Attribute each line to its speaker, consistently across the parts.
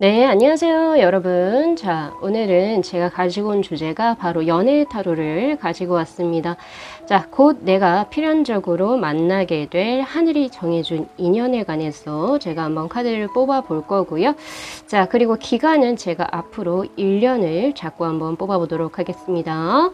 Speaker 1: 네, 안녕하세요, 여러분. 자, 오늘은 제가 가지고 온 주제가 바로 연애 타로를 가지고 왔습니다. 자, 곧 내가 필연적으로 만나게 될 하늘이 정해준 인연에 관해서 제가 한번 카드를 뽑아 볼 거고요. 자, 그리고 기간은 제가 앞으로 1년을 잡고 한번 뽑아 보도록 하겠습니다.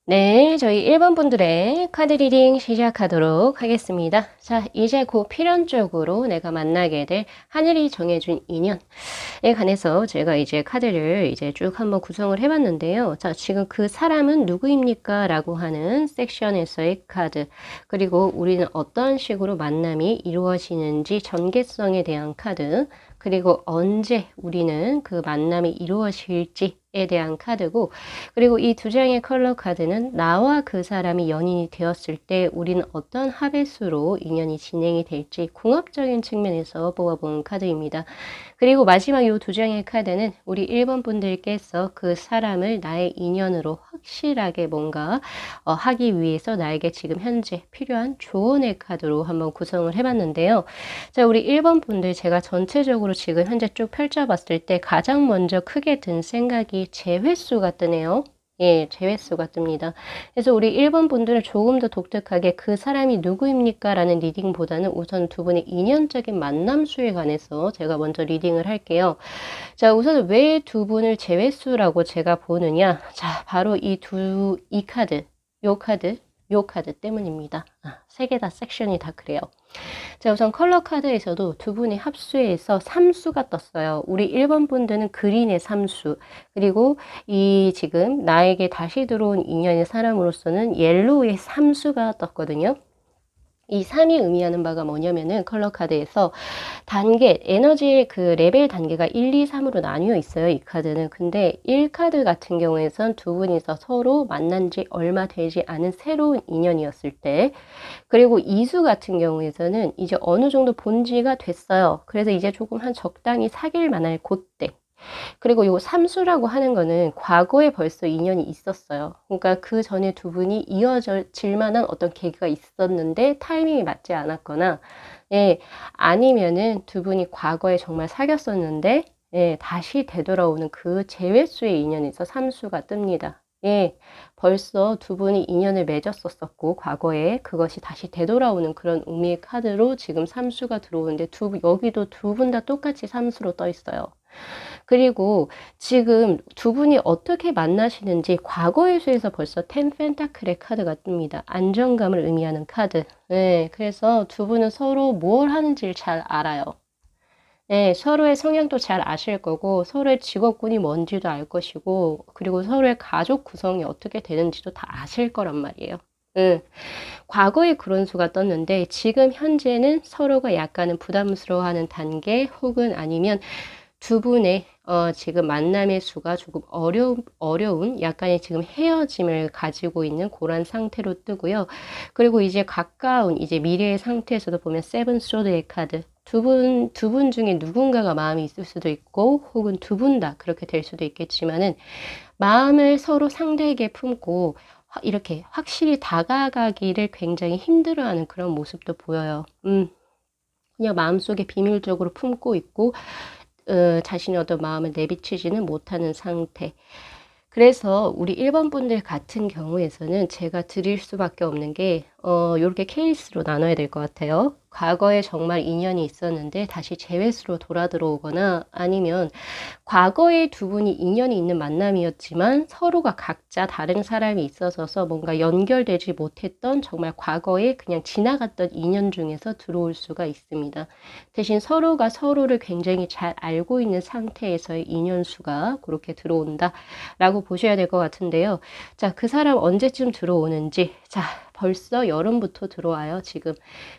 Speaker 1: 네, 저희 1번 분들의 카드 리딩 시작하도록 하겠습니다. 자, 이제 곧 필연적으로 내가 만나게 될 하늘이 정해준 인연에 관해서 제가 이제 카드를 이제 쭉 한번 구성을 해봤는데요. 자, 지금 그 사람은 누구입니까? 라고 하는 섹션에서의 카드, 그리고 우리는 어떤 식으로 만남이 이루어지는지 전개성에 대한 카드, 그리고 언제 우리는 그 만남이 이루어질지에 대한 카드고, 그리고 이 두 장의 컬러 카드는 나와 그 사람이 연인이 되었을 때 우리는 어떤 합의수로 인연이 진행이 될지 궁합적인 측면에서 뽑아본 카드입니다. 그리고 마지막 이 두 장의 카드는 우리 1번 분들께서 그 사람을 나의 인연으로 확실하게 뭔가 하기 위해서 나에게 지금 현재 필요한 조언의 카드로 한번 구성을 해봤는데요. 자, 우리 1번 분들 제가 전체적으로 지금 현재 쭉 펼쳐봤을 때 가장 먼저 크게 든 생각이 재회수가 뜨네요. 예, 재회수가 뜹니다. 그래서 우리 1번 분들은 조금 더 독특하게 그 사람이 누구입니까? 라는 리딩보다는 우선 두 분의 인연적인 만남 수에 관해서 제가 먼저 리딩을 할게요. 자, 우선 왜 두 분을 재회수라고 제가 보느냐? 자, 바로 이 카드, 요 카드. 요 카드 때문입니다. 세 개 다 섹션이 다 그래요. 자, 우선 컬러 카드에서도 두 분이 합수해서 3수가 떴어요. 우리 1번 분들은 그린의 3수, 그리고 이 지금 나에게 다시 들어온 인연의 사람으로서는 옐로우의 3수가 떴거든요. 이 3이 의미하는 바가 뭐냐면은 컬러 카드에서 단계, 에너지의 그 레벨 단계가 1, 2, 3으로 나뉘어 있어요. 이 카드는. 근데 1카드 같은 경우에선 두 분이서 서로 만난 지 얼마 되지 않은 새로운 인연이었을 때, 그리고 2수 같은 경우에서는 이제 어느 정도 본지가 됐어요. 그래서 이제 조금 한 적당히 사귈 만할 그때. 그리고 요 삼수라고 하는 거는 과거에 벌써 인연이 있었어요. 그러니까 그 전에 두 분이 이어질 만한 어떤 계기가 있었는데 타이밍이 맞지 않았거나, 예, 아니면은 두 분이 과거에 정말 사귀었었는데, 예, 다시 되돌아오는 그 재회수의 인연에서 삼수가 뜹니다. 예, 벌써 두 분이 인연을 맺었었고 과거에 그것이 다시 되돌아오는 그런 의미의 카드로 지금 삼수가 들어오는데 여기도 두 분 다 똑같이 삼수로 떠 있어요. 그리고 지금 두 분이 어떻게 만나시는지 과거의 수에서 벌써 텐 펜타클의 카드가 뜹니다. 안정감을 의미하는 카드. 네, 그래서 두 분은 서로 뭘 하는지를 잘 알아요. 네, 서로의 성향도 잘 아실 거고, 서로의 직업군이 뭔지도 알 것이고, 그리고 서로의 가족 구성이 어떻게 되는지도 다 아실 거란 말이에요. 응. 과거에 그런 수가 떴는데, 지금 현재는 서로가 약간은 부담스러워하는 단계, 혹은 아니면 두 분의 지금 만남의 수가 조금 어려운 약간의 지금 헤어짐을 가지고 있는 그런 상태로 뜨고요. 그리고 이제 가까운 이제 미래의 상태에서도 보면 세븐 소드의 카드. 두 분 중에 누군가가 마음이 있을 수도 있고, 혹은 두 분 다 그렇게 될 수도 있겠지만은, 마음을 서로 상대에게 품고, 이렇게 확실히 다가가기를 굉장히 힘들어하는 그런 모습도 보여요. 그냥 마음속에 비밀적으로 품고 있고, 자신의 어떤 마음을 내비치지는 못하는 상태. 그래서 우리 1번 분들 같은 경우에서는 제가 드릴 수밖에 없는 게, 요렇게 케이스로 나눠야 될 것 같아요. 과거에 정말 인연이 있었는데 다시 재회수로 돌아 들어오거나, 아니면 과거에 두 분이 인연이 있는 만남이었지만 서로가 각자 다른 사람이 있어서 뭔가 연결되지 못했던 정말 과거에 그냥 지나갔던 인연 중에서 들어올 수가 있습니다. 대신 서로가 서로를 굉장히 잘 알고 있는 상태에서의 인연수가 그렇게 들어온다 라고 보셔야 될 것 같은데요. 자, 그 사람 언제쯤 들어오는지, 자, 벌써 여름부터 들어와요, 지금.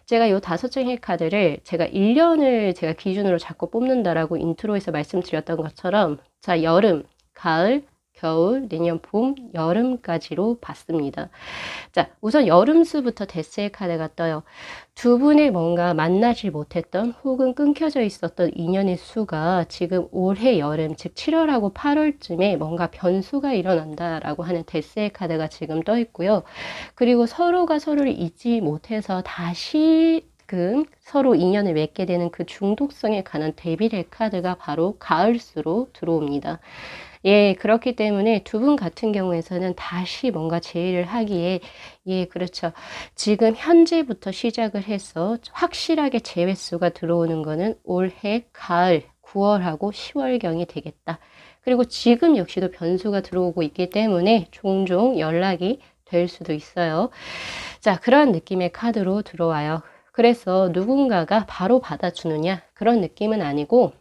Speaker 1: 제가 요 5장의 카드를 제가 1년을 제가 기준으로 자꾸 뽑는다라고 인트로에서 말씀드렸던 것처럼, 자, 여름, 가을, 겨울, 내년 봄, 여름까지로 봤습니다. 자, 우선 여름수부터 데스의 카드가 떠요. 두 분이 뭔가 만나지 못했던 혹은 끊겨져 있었던 인연의 수가 지금 올해 여름, 즉 7월하고 8월쯤에 뭔가 변수가 일어난다라고 하는 데스의 카드가 지금 떠 있고요. 그리고 서로가 서로를 잊지 못해서 다시금 서로 인연을 맺게 되는 그 중독성에 관한 데빌의 카드가 바로 가을수로 들어옵니다. 예, 그렇기 때문에 두 분 같은 경우에서는 다시 뭔가 재회를 하기에, 예, 그렇죠. 지금 현재부터 시작을 해서 확실하게 재회수가 들어오는 거는 올해 가을 9월하고 10월경이 되겠다. 그리고 지금 역시도 변수가 들어오고 있기 때문에 종종 연락이 될 수도 있어요. 자, 그런 느낌의 카드로 들어와요. 그래서 누군가가 바로 받아주느냐 그런 느낌은 아니고,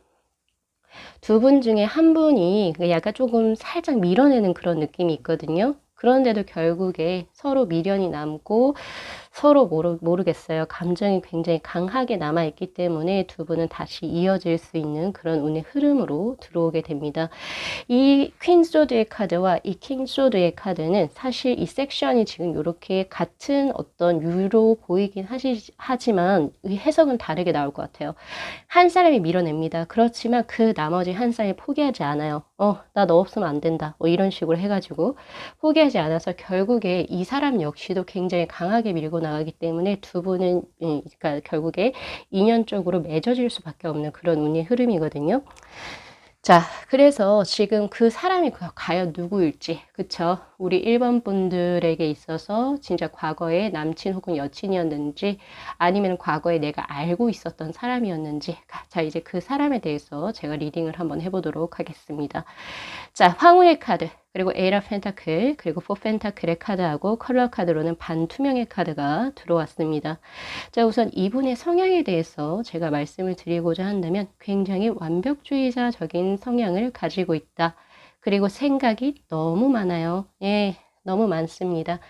Speaker 1: 두 분 중에 한 분이 약간 조금 살짝 밀어내는 그런 느낌이 있거든요. 그런데도 결국에 서로 미련이 남고 서로 모르겠어요. 감정이 굉장히 강하게 남아있기 때문에 두 분은 다시 이어질 수 있는 그런 운의 흐름으로 들어오게 됩니다. 이 퀸소드의 카드와 이 킹소드의 카드는 사실 이 섹션이 지금 이렇게 같은 어떤 유로 보이긴 하지만 해석은 다르게 나올 것 같아요. 한 사람이 밀어냅니다. 그렇지만 그 나머지 한 사람이 포기하지 않아요. 나 너 없으면 안 된다. 뭐 이런 식으로 해가지고 포기하지 않아서 결국에 이 사람 역시도 굉장히 강하게 밀고 나가기 때문에 두 분은 그러니까 결국에 인연적으로 맺어질 수밖에 없는 그런 운의 흐름이거든요. 자, 그래서 지금 그 사람이 과연 누구일지, 그쵸? 우리 1번 분들에게 있어서 진짜 과거에 남친 혹은 여친이었는지, 아니면 과거에 내가 알고 있었던 사람이었는지, 자, 이제 그 사람에 대해서 제가 리딩을 한번 해보도록 하겠습니다. 자, 황후의 카드. 그리고 에이라 펜타클, 그리고 4 펜타클의 카드하고 컬러 카드로는 반투명의 카드가 들어왔습니다. 자, 우선 이분의 성향에 대해서 제가 말씀을 드리고자 한다면 굉장히 완벽주의자적인 성향을 가지고 있다. 그리고 생각이 너무 많아요. 예, 너무 많습니다.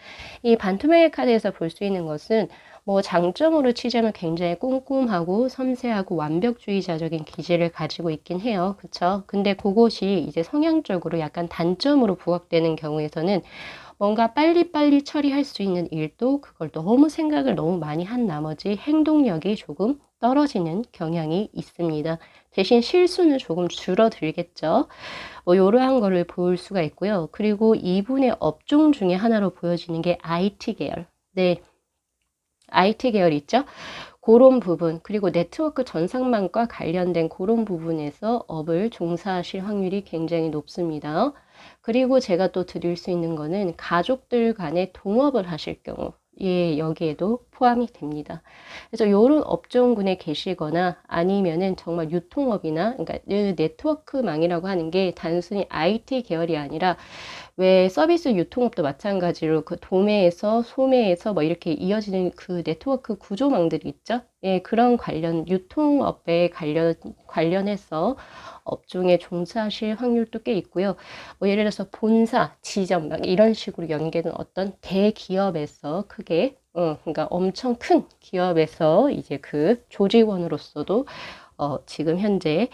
Speaker 1: 이 반투명의 카드에서 볼 수 있는 것은 뭐 장점으로 치자면 굉장히 꼼꼼하고 섬세하고 완벽주의자적인 기질을 가지고 있긴 해요. 그쵸? 근데 그것이 이제 성향적으로 약간 단점으로 부각되는 경우에서는 뭔가 빨리빨리 처리할 수 있는 일도 그걸 너무 생각을 너무 많이 한 나머지 행동력이 조금 떨어지는 경향이 있습니다. 대신 실수는 조금 줄어들겠죠. 뭐 이러한 거를 볼 수가 있고요. 그리고 이분의 업종 중에 하나로 보여지는 게 IT 계열. 네. IT 계열 있죠? 그런 부분, 그리고 네트워크 전상망과 관련된 그런 부분에서 업을 종사하실 확률이 굉장히 높습니다. 그리고 제가 또 드릴 수 있는 거는 가족들 간에 동업을 하실 경우, 예, 여기에도 포함이 됩니다. 그래서 이런 업종군에 계시거나 아니면은 정말 유통업이나, 그러니까 네트워크망이라고 하는 게 단순히 IT 계열이 아니라 왜 서비스 유통업도 마찬가지로 그 도매에서 소매에서 뭐 이렇게 이어지는 그 네트워크 구조망들이 있죠. 예, 그런 관련 유통업에 관련해서 업종에 종사하실 확률도 꽤 있고요. 뭐 예를 들어서 본사, 지점 막 이런 식으로 연계된 어떤 대기업에서 크게 그러니까 엄청 큰 기업에서 이제 그 조직원으로서도 지금 현재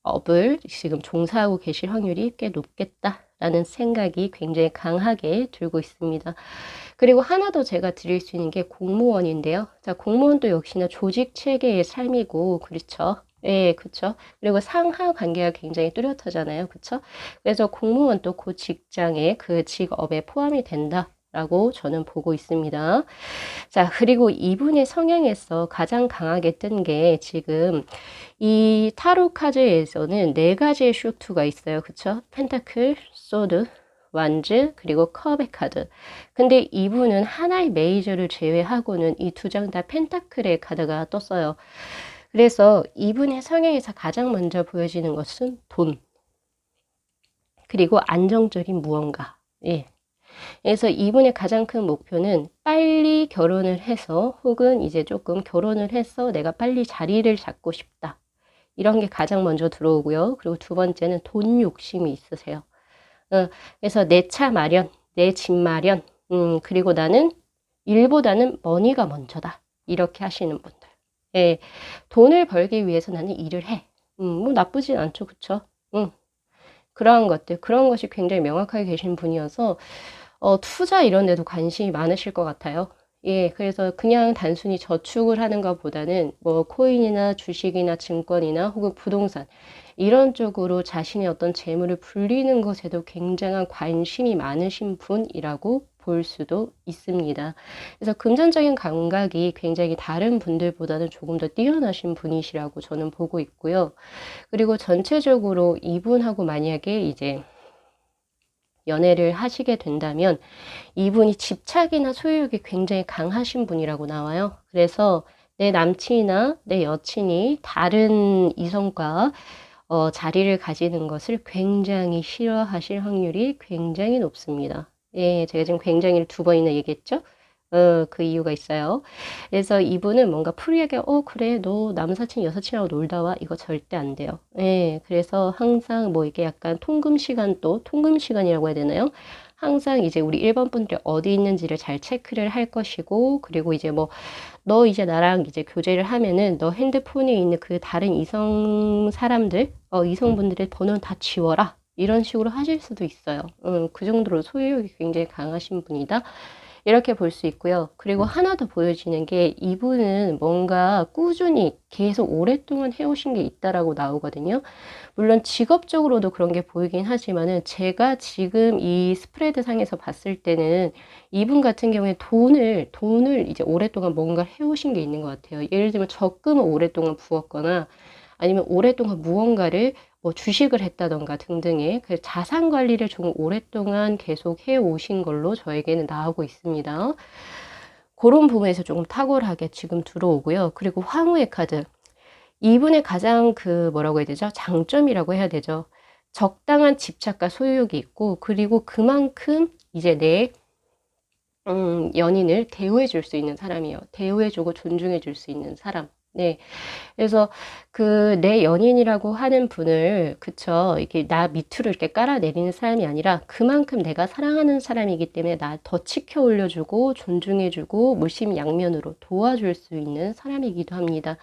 Speaker 1: 업을 지금 종사하고 계실 확률이 꽤 높겠다라는 생각이 굉장히 강하게 들고 있습니다. 그리고 하나 더 제가 드릴 수 있는 게 공무원인데요. 자, 공무원도 역시나 조직 체계의 삶이고, 그렇죠? 예, 그쵸. 그리고 상하 관계가 굉장히 뚜렷하잖아요. 그쵸? 그래서 공무원도 그 직장에 그 직업에 포함이 된다. 라고 저는 보고 있습니다. 자, 그리고 이분의 성향에서 가장 강하게 뜬 게 지금 이 타로 카드에서는 네 가지의 쇼트가 있어요. 그쵸? 펜타클, 소드, 완즈, 그리고 컵의 카드. 근데 이분은 하나의 메이저를 제외하고는 이 두 장 다 펜타클의 카드가 떴어요. 그래서 이분의 성향에서 가장 먼저 보여지는 것은 돈. 그리고 안정적인 무언가. 예. 그래서 이분의 가장 큰 목표는 빨리 결혼을 해서 혹은 이제 조금 결혼을 해서 내가 빨리 자리를 잡고 싶다. 이런 게 가장 먼저 들어오고요. 그리고 두 번째는 돈 욕심이 있으세요. 그래서 내 차 마련, 내 집 마련, 그리고 나는 일보다는 머니가 먼저다. 이렇게 하시는 분들. 예, 돈을 벌기 위해서 나는 일을 해. 뭐 나쁘진 않죠. 그쵸? 그러한 것들, 그런 것이 굉장히 명확하게 계신 분이어서 투자 이런 데도 관심이 많으실 것 같아요. 예, 그래서 그냥 단순히 저축을 하는 것보다는 뭐 코인이나 주식이나 증권이나 혹은 부동산 이런 쪽으로 자신의 어떤 재물을 불리는 것에도 굉장한 관심이 많으신 분이라고 볼 수도 있습니다. 그래서 금전적인 감각이 굉장히 다른 분들보다는 조금 더 뛰어나신 분이시라고 저는 보고 있고요. 그리고 전체적으로 이분하고 만약에 이제 연애를 하시게 된다면 이분이 집착이나 소유욕이 굉장히 강하신 분이라고 나와요. 그래서 내 남친이나 내 여친이 다른 이성과 자리를 가지는 것을 굉장히 싫어하실 확률이 굉장히 높습니다. 예, 제가 지금 굉장히를 두 번이나 얘기했죠? 그 이유가 있어요. 그래서 이분은 뭔가 프리하게, 그래, 너 남사친, 여사친하고 놀다 와. 이거 절대 안 돼요. 예, 그래서 항상 뭐 이게 약간 통금 시간이라고 해야 되나요? 항상 이제 우리 1번 분들이 어디 있는지를 잘 체크를 할 것이고, 그리고 이제 뭐, 너 이제 나랑 이제 교제를 하면은 너 핸드폰에 있는 그 다른 이성 사람들, 이성분들의 번호는 다 지워라. 이런 식으로 하실 수도 있어요. 그 정도로 소유욕이 굉장히 강하신 분이다. 이렇게 볼 수 있고요. 그리고 하나 더 보여지는 게 이분은 뭔가 꾸준히 계속 오랫동안 해오신 게 있다라고 나오거든요. 물론 직업적으로도 그런 게 보이긴 하지만은 제가 지금 이 스프레드 상에서 봤을 때는 이분 같은 경우에 돈을 이제 오랫동안 뭔가 해오신 게 있는 것 같아요. 예를 들면 적금을 오랫동안 부었거나 아니면 오랫동안 무언가를 뭐 주식을 했다던가 등등의 그 자산 관리를 좀 오랫동안 계속 해 오신 걸로 저에게는 나오고 있습니다. 그런 부분에서 조금 탁월하게 지금 들어오고요. 그리고 황후의 카드. 이분의 가장 그 뭐라고 해야 되죠? 장점이라고 해야 되죠. 적당한 집착과 소유욕이 있고, 그리고 그만큼 이제 내 연인을 대우해 줄 수 있는 사람이에요. 대우해 주고 존중해 줄 수 있는 사람. 네. 그래서 그 내 연인이라고 하는 분을, 그쵸, 이렇게 나 밑으로 이렇게 깔아내리는 사람이 아니라 그만큼 내가 사랑하는 사람이기 때문에 나 더 치켜 올려주고 존중해주고 물심양면으로 도와줄 수 있는 사람이기도 합니다.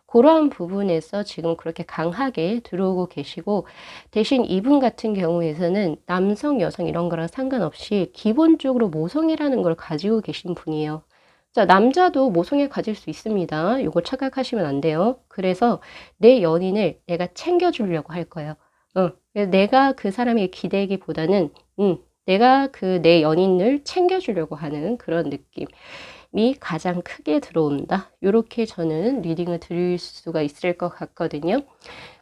Speaker 1: 그러한 부분에서 지금 그렇게 강하게 들어오고 계시고, 대신 이분 같은 경우에서는 남성, 여성 이런 거랑 상관없이 기본적으로 모성애라는 걸 가지고 계신 분이에요. 자, 남자도 모성애 가질 수 있습니다. 요거 착각하시면 안 돼요. 그래서 내 연인을 내가 챙겨주려고 할 거예요. 내가 그 사람에게 기대기보다는, 내가 그 내 연인을 챙겨주려고 하는 그런 느낌이 가장 크게 들어온다. 요렇게 저는 리딩을 드릴 수가 있을 것 같거든요.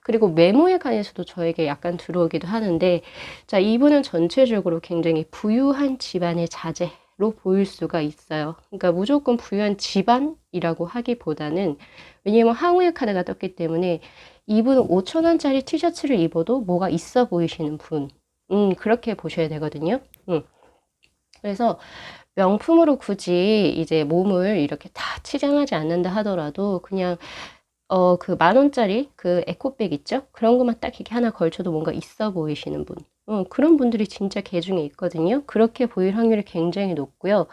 Speaker 1: 그리고 외모에 관해서도 저에게 약간 들어오기도 하는데, 자, 이분은 전체적으로 굉장히 부유한 집안의 자제로 보일 수가 있어요. 그러니까 무조건 부유한 집안이라고 하기보다는, 왜냐면 항우의 카드가 떴기 때문에 이분은 5,000원짜리 티셔츠를 입어도 뭐가 있어 보이시는 분. 그렇게 보셔야 되거든요. 그래서 명품으로 굳이 이제 몸을 이렇게 다 치장하지 않는다 하더라도 그냥 그 10,000원짜리 그 에코백 있죠? 그런 것만 딱 이렇게 하나 걸쳐도 뭔가 있어 보이시는 분. 그런 분들이 진짜 개중에 있거든요. 그렇게 보일 확률이 굉장히 높고요.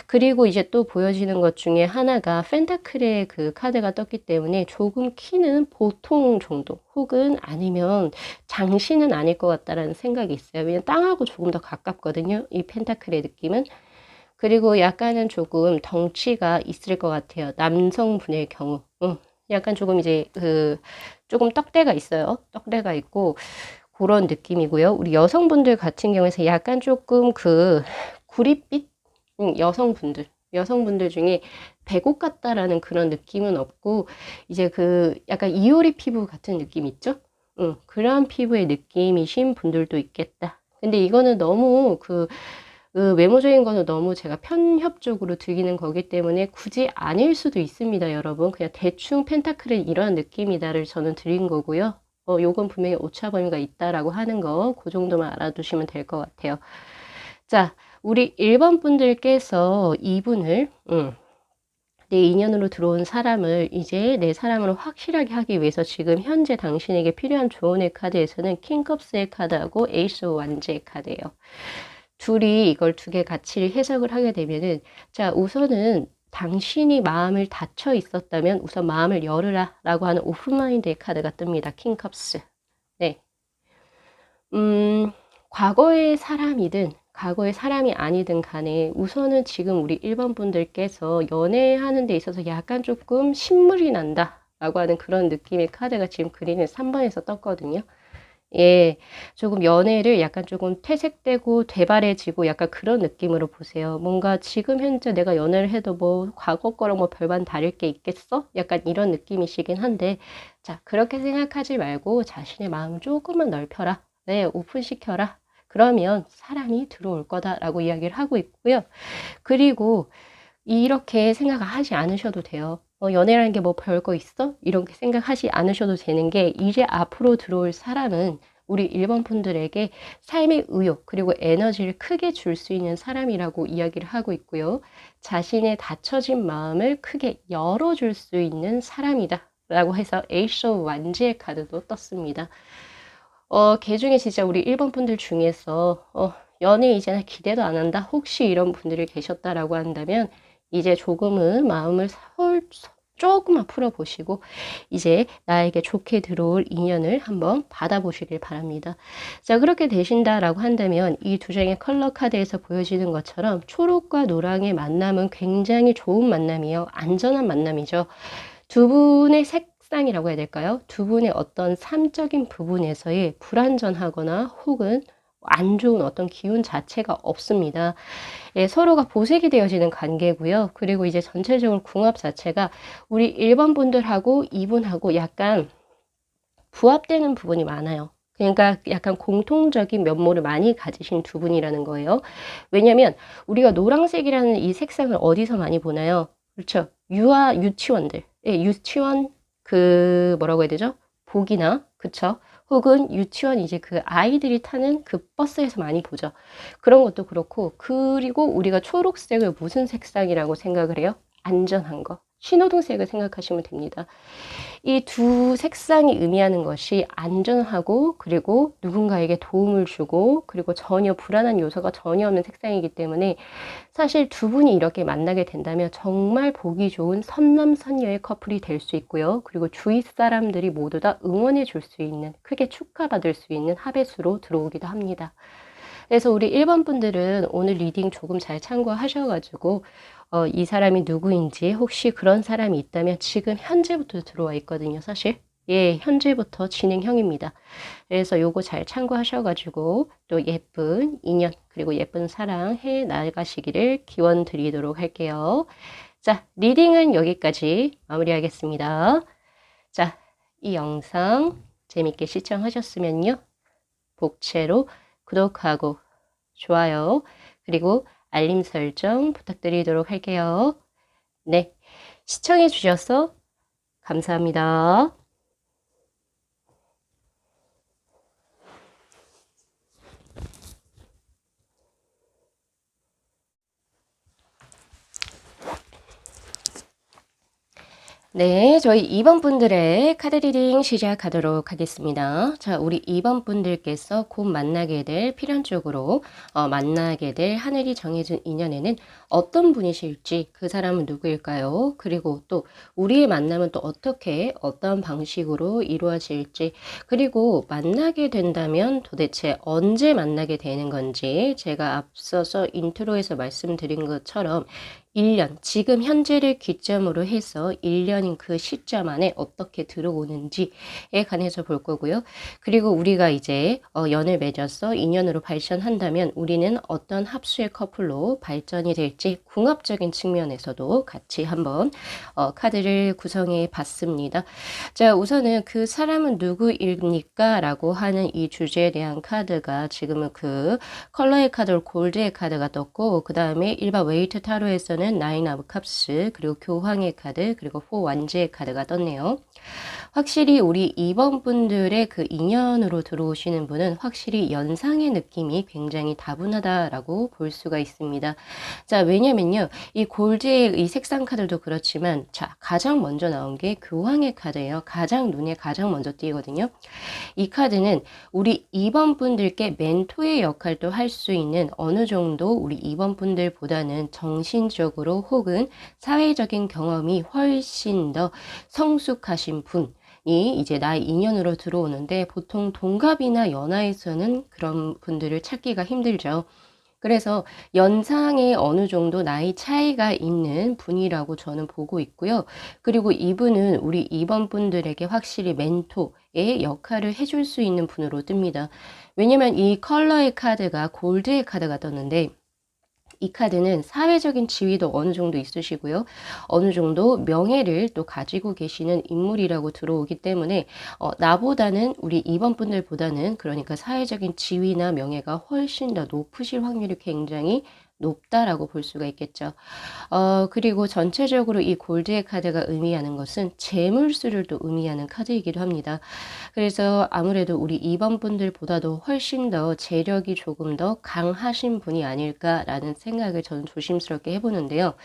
Speaker 1: 그리고 이제 또 보여지는 것 중에 하나가 펜타클의 그 카드가 떴기 때문에 조금 키는 보통 정도 혹은 아니면 장신은 아닐 것 같다라는 생각이 있어요. 왜냐면 땅하고 조금 더 가깝거든요. 이 펜타클의 느낌은. 그리고 약간은 조금 덩치가 있을 것 같아요. 남성분의 경우. 약간 조금 이제 조금 떡대가 있어요. 떡대가 있고 그런 느낌이고요. 우리 여성분들 같은 경우에서 약간 조금 그 구릿빛 여성분들 중에 백옥 같다라는 그런 느낌은 없고 이제 그 약간 이효리 피부 같은 느낌 있죠? 그런 피부의 느낌이신 분들도 있겠다. 근데 이거는 너무 그 외모적인 거는 너무 제가 편협적으로 드리는 거기 때문에 굳이 아닐 수도 있습니다, 여러분. 그냥 대충 펜타클은 이런 느낌이다를 저는 드린 거고요. 요건 분명히 오차 범위가 있다라고 하는 거, 그 정도만 알아두시면 될 것 같아요. 자, 우리 1번 분들께서 이분을, 내 인연으로 들어온 사람을 이제 내 사람으로 확실하게 하기 위해서 지금 현재 당신에게 필요한 조언의 카드에서는 킹컵스의 카드하고 에이스 완제의 카드예요. 둘이 이걸 두 개 같이 해석을 하게 되면은, 자, 우선은 당신이 마음을 닫혀 있었다면 우선 마음을 열으라 라고 하는 오픈마인드의 카드가 뜹니다. 킹컵스. 네. 과거의 사람이든 과거의 사람이 아니든 간에 우선은 지금 우리 1번 분들께서 연애하는 데 있어서 약간 조금 신물이 난다 라고 하는 그런 느낌의 카드가 지금 그리는 3번에서 떴거든요. 예, 조금 연애를 약간 조금 퇴색되고 되바래지고 약간 그런 느낌으로 보세요. 뭔가 지금 현재 내가 연애를 해도 뭐 과거 거랑 뭐 별반 다를 게 있겠어? 약간 이런 느낌이시긴 한데, 자, 그렇게 생각하지 말고 자신의 마음을 조금만 넓혀라. 네, 오픈시켜라. 그러면 사람이 들어올 거다라고 이야기를 하고 있고요. 그리고 이렇게 생각하지 않으셔도 돼요. 연애라는 게 뭐 별거 있어? 이렇게 생각하지 않으셔도 되는 게 이제 앞으로 들어올 사람은 우리 1번 분들에게 삶의 의욕 그리고 에너지를 크게 줄 수 있는 사람이라고 이야기를 하고 있고요. 자신의 닫혀진 마음을 크게 열어줄 수 있는 사람이다 라고 해서 에이스 오브 완지의 카드도 떴습니다. 걔 중에 진짜 우리 1번 분들 중에서 연애 이제는 기대도 안 한다 혹시 이런 분들이 계셨다라고 한다면 이제 조금은 마음을 조금만 풀어보시고 이제 나에게 좋게 들어올 인연을 한번 받아보시길 바랍니다. 자, 그렇게 되신다라고 한다면 이 두 장의 컬러 카드에서 보여지는 것처럼 초록과 노랑의 만남은 굉장히 좋은 만남이에요. 안전한 만남이죠. 두 분의 색상이라고 해야 될까요? 두 분의 어떤 삶적인 부분에서의 불안전하거나 혹은 안 좋은 어떤 기운 자체가 없습니다. 예, 서로가 보색이 되어지는 관계고요. 그리고 이제 전체적으로 궁합 자체가 우리 1번 분들하고 2분하고 약간 부합되는 부분이 많아요. 그러니까 약간 공통적인 면모를 많이 가지신 두 분이라는 거예요. 왜냐면 우리가 노란색이라는 이 색상을 어디서 많이 보나요? 그렇죠. 유치원들. 예, 유치원 뭐라고 해야 되죠? 복이나 그쵸? 혹은 유치원 이제 그 아이들이 타는 그 버스에서 많이 보죠. 그런 것도 그렇고, 그리고 우리가 초록색을 무슨 색상이라고 생각을 해요? 안전한 거. 신호등색을 생각하시면 됩니다. 이 두 색상이 의미하는 것이 안전하고 그리고 누군가에게 도움을 주고 그리고 전혀 불안한 요소가 전혀 없는 색상이기 때문에 사실 두 분이 이렇게 만나게 된다면 정말 보기 좋은 선남선녀의 커플이 될 수 있고요. 그리고 주위 사람들이 모두 다 응원해 줄 수 있는, 크게 축하받을 수 있는 합의 수로 들어오기도 합니다. 그래서 우리 1번 분들은 오늘 리딩 조금 잘 참고하셔 가지고 이 사람이 누구인지 혹시 그런 사람이 있다면 지금 현재부터 들어와 있거든요, 사실. 예, 현재부터 진행형입니다. 그래서 요거 잘 참고하셔 가지고 또 예쁜 인연 그리고 예쁜 사랑 해 나가시기를 기원 드리도록 할게요. 자, 리딩은 여기까지 마무리하겠습니다. 자, 이 영상 재밌게 시청하셨으면요. 복채로 구독하고 좋아요 그리고 알림 설정 부탁드리도록 할게요. 네, 시청해 주셔서 감사합니다. 네, 저희 2번 분들의 카드 리딩 시작하도록 하겠습니다. 자, 우리 2번 분들께서 곧 만나게 될 필연적으로 만나게 될 하늘이 정해준 인연에는 어떤 분이실지, 그 사람은 누구일까요? 그리고 또 우리의 만남은 또 어떻게 어떤 방식으로 이루어질지, 그리고 만나게 된다면 도대체 언제 만나게 되는 건지, 제가 앞서서 인트로에서 말씀드린 것처럼 1년, 지금 현재를 기점으로 해서 1년인 그 시점 안에 어떻게 들어오는지에 관해서 볼 거고요. 그리고 우리가 이제 연을 맺어서 인연으로 발전한다면 우리는 어떤 합수의 커플로 발전이 될지 궁합적인 측면에서도 같이 한번 카드를 구성해 봤습니다. 자, 우선은 그 사람은 누구입니까? 라고 하는 이 주제에 대한 카드가 지금은 그 컬러의 카드로 골드의 카드가 떴고, 그 다음에 일반 웨이트 타로에서는 나인 오브 컵스, 그리고 교황의 카드, 그리고 4 완즈의 카드가 떴네요. 확실히 우리 2번 분들의 그 인연으로 들어오시는 분은 확실히 연상의 느낌이 굉장히 다분하다라고 볼 수가 있습니다. 자, 왜냐면요. 이 골드의 이 색상 카드도 그렇지만, 자, 가장 먼저 나온 게 교황의 카드예요. 가장 눈에 가장 먼저 띄거든요. 이 카드는 우리 2번 분들께 멘토의 역할도 할 수 있는 어느 정도 우리 2번 분들보다는 정신적으로 혹은 사회적인 경험이 훨씬 더 성숙하신 분, 이 이제 나의 인연으로 들어오는데 보통 동갑이나 연하에서는 그런 분들을 찾기가 힘들죠. 그래서 연상에 어느 정도 나이 차이가 있는 분이라고 저는 보고 있고요. 그리고 이분은 우리 2번 분들에게 확실히 멘토의 역할을 해줄 수 있는 분으로 뜹니다. 왜냐면 이 컬러의 카드가 골드의 카드가 떴는데, 이 카드는 사회적인 지위도 어느 정도 있으시고요. 어느 정도 명예를 또 가지고 계시는 인물이라고 들어오기 때문에 나보다는 우리 2번 분들보다는 그러니까 사회적인 지위나 명예가 훨씬 더 높으실 확률이 굉장히 높다라고 볼 수가 있겠죠. 그리고 전체적으로 이 골드의 카드가 의미하는 것은 재물수를 또 의미하는 카드이기도 합니다. 그래서 아무래도 우리 2번 분들보다도 훨씬 더 재력이 조금 더 강하신 분이 아닐까라는 생각을 저는 조심스럽게 해보는데요.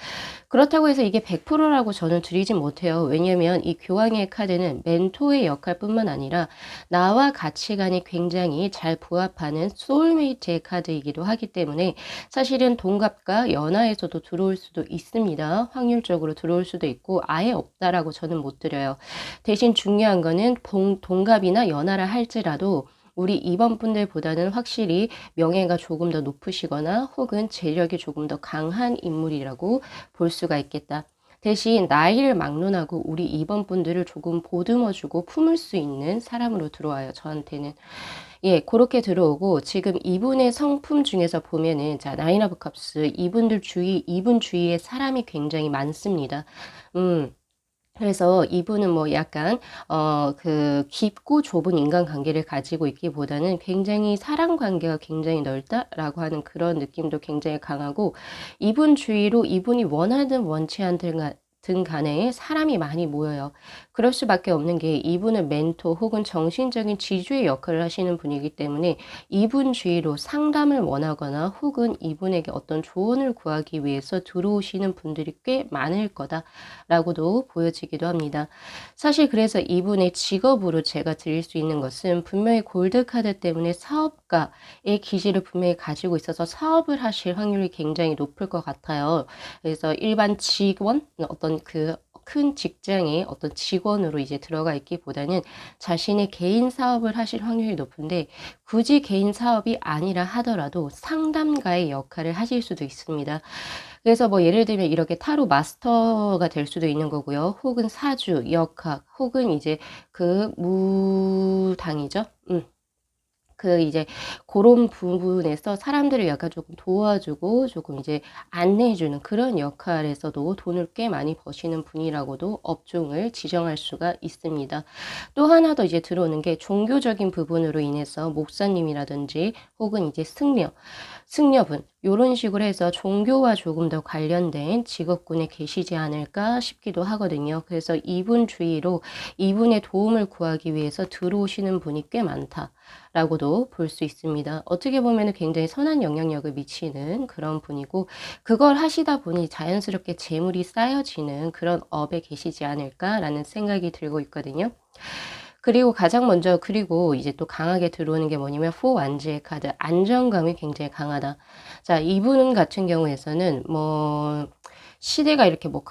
Speaker 1: 그렇다고 해서 이게 100%라고 저는 드리진 못해요. 왜냐면 이 교황의 카드는 멘토의 역할뿐만 아니라 나와 가치관이 굉장히 잘 부합하는 소울메이트의 카드이기도 하기 때문에 사실은 동갑과 연하에서도 들어올 수도 있습니다. 확률적으로 들어올 수도 있고 아예 없다라고 저는 못 드려요. 대신 중요한 거는 동갑이나 연하라 할지라도 우리 2번 분들보다는 확실히 명예가 조금 더 높으시거나 혹은 재력이 조금 더 강한 인물이라고 볼 수가 있겠다. 대신 나이를 막론하고 우리 2번 분들을 조금 보듬어주고 품을 수 있는 사람으로 들어와요. 저한테는. 예, 그렇게 들어오고 지금 이분의 성품 중에서 보면은 자, 나인 오브 컵스 이분 주위에 사람이 굉장히 많습니다. 그래서 이분은 뭐 약간 그 깊고 좁은 인간관계를 가지고 있기보다는 굉장히 사람 관계가 굉장히 넓다라고 하는 그런 느낌도 굉장히 강하고, 이분 주위로 이분이 원하든 원치 않든 간에 사람이 많이 모여요. 그럴 수밖에 없는 게 이분은 멘토 혹은 정신적인 지주의 역할을 하시는 분이기 때문에 이분 주위로 상담을 원하거나 혹은 이분에게 어떤 조언을 구하기 위해서 들어오시는 분들이 꽤 많을 거다라고도 보여지기도 합니다. 사실 그래서 이분의 직업으로 제가 드릴 수 있는 것은 분명히 골드카드 때문에 사업가의 기질을 분명히 가지고 있어서 사업을 하실 확률이 굉장히 높을 것 같아요. 그래서 일반 직원, 어떤 그 큰 직장의 어떤 직원으로 이제 들어가 있기보다는 자신의 개인 사업을 하실 확률이 높은데 굳이 개인 사업이 아니라 하더라도 상담가의 역할을 하실 수도 있습니다. 그래서 뭐 예를 들면 이렇게 타로 마스터가 될 수도 있는 거고요. 혹은 사주, 역학, 혹은 이제 그 무당이죠. 이제 고런 부분에서 사람들을 약간 조금 도와주고 조금 이제 안내해 주는 그런 역할에서도 돈을 꽤 많이 버시는 분이라고도 업종을 지정할 수가 있습니다. 또 하나 더 이제 들어오는 게 종교적인 부분으로 인해서 목사님이라든지 혹은 이제 승려분 요런 식으로 해서 종교와 조금 더 관련된 직업군에 계시지 않을까 싶기도 하거든요. 그래서 이분 주위로 이분의 도움을 구하기 위해서 들어오시는 분이 꽤 많다라고도 볼 수 있습니다. 어떻게 보면은 굉장히 선한 영향력을 미치는 그런 분이고 그걸 하시다 보니 자연스럽게 재물이 쌓여지는 그런 업에 계시지 않을까라는 생각이 들고 있거든요. 그리고 가장 먼저 그리고 이제 또 강하게 들어오는 게 뭐냐면 포완지의 카드 안정감이 굉장히 강하다. 자, 이분 같은 경우에서는 뭐 시대가 이렇게 뭐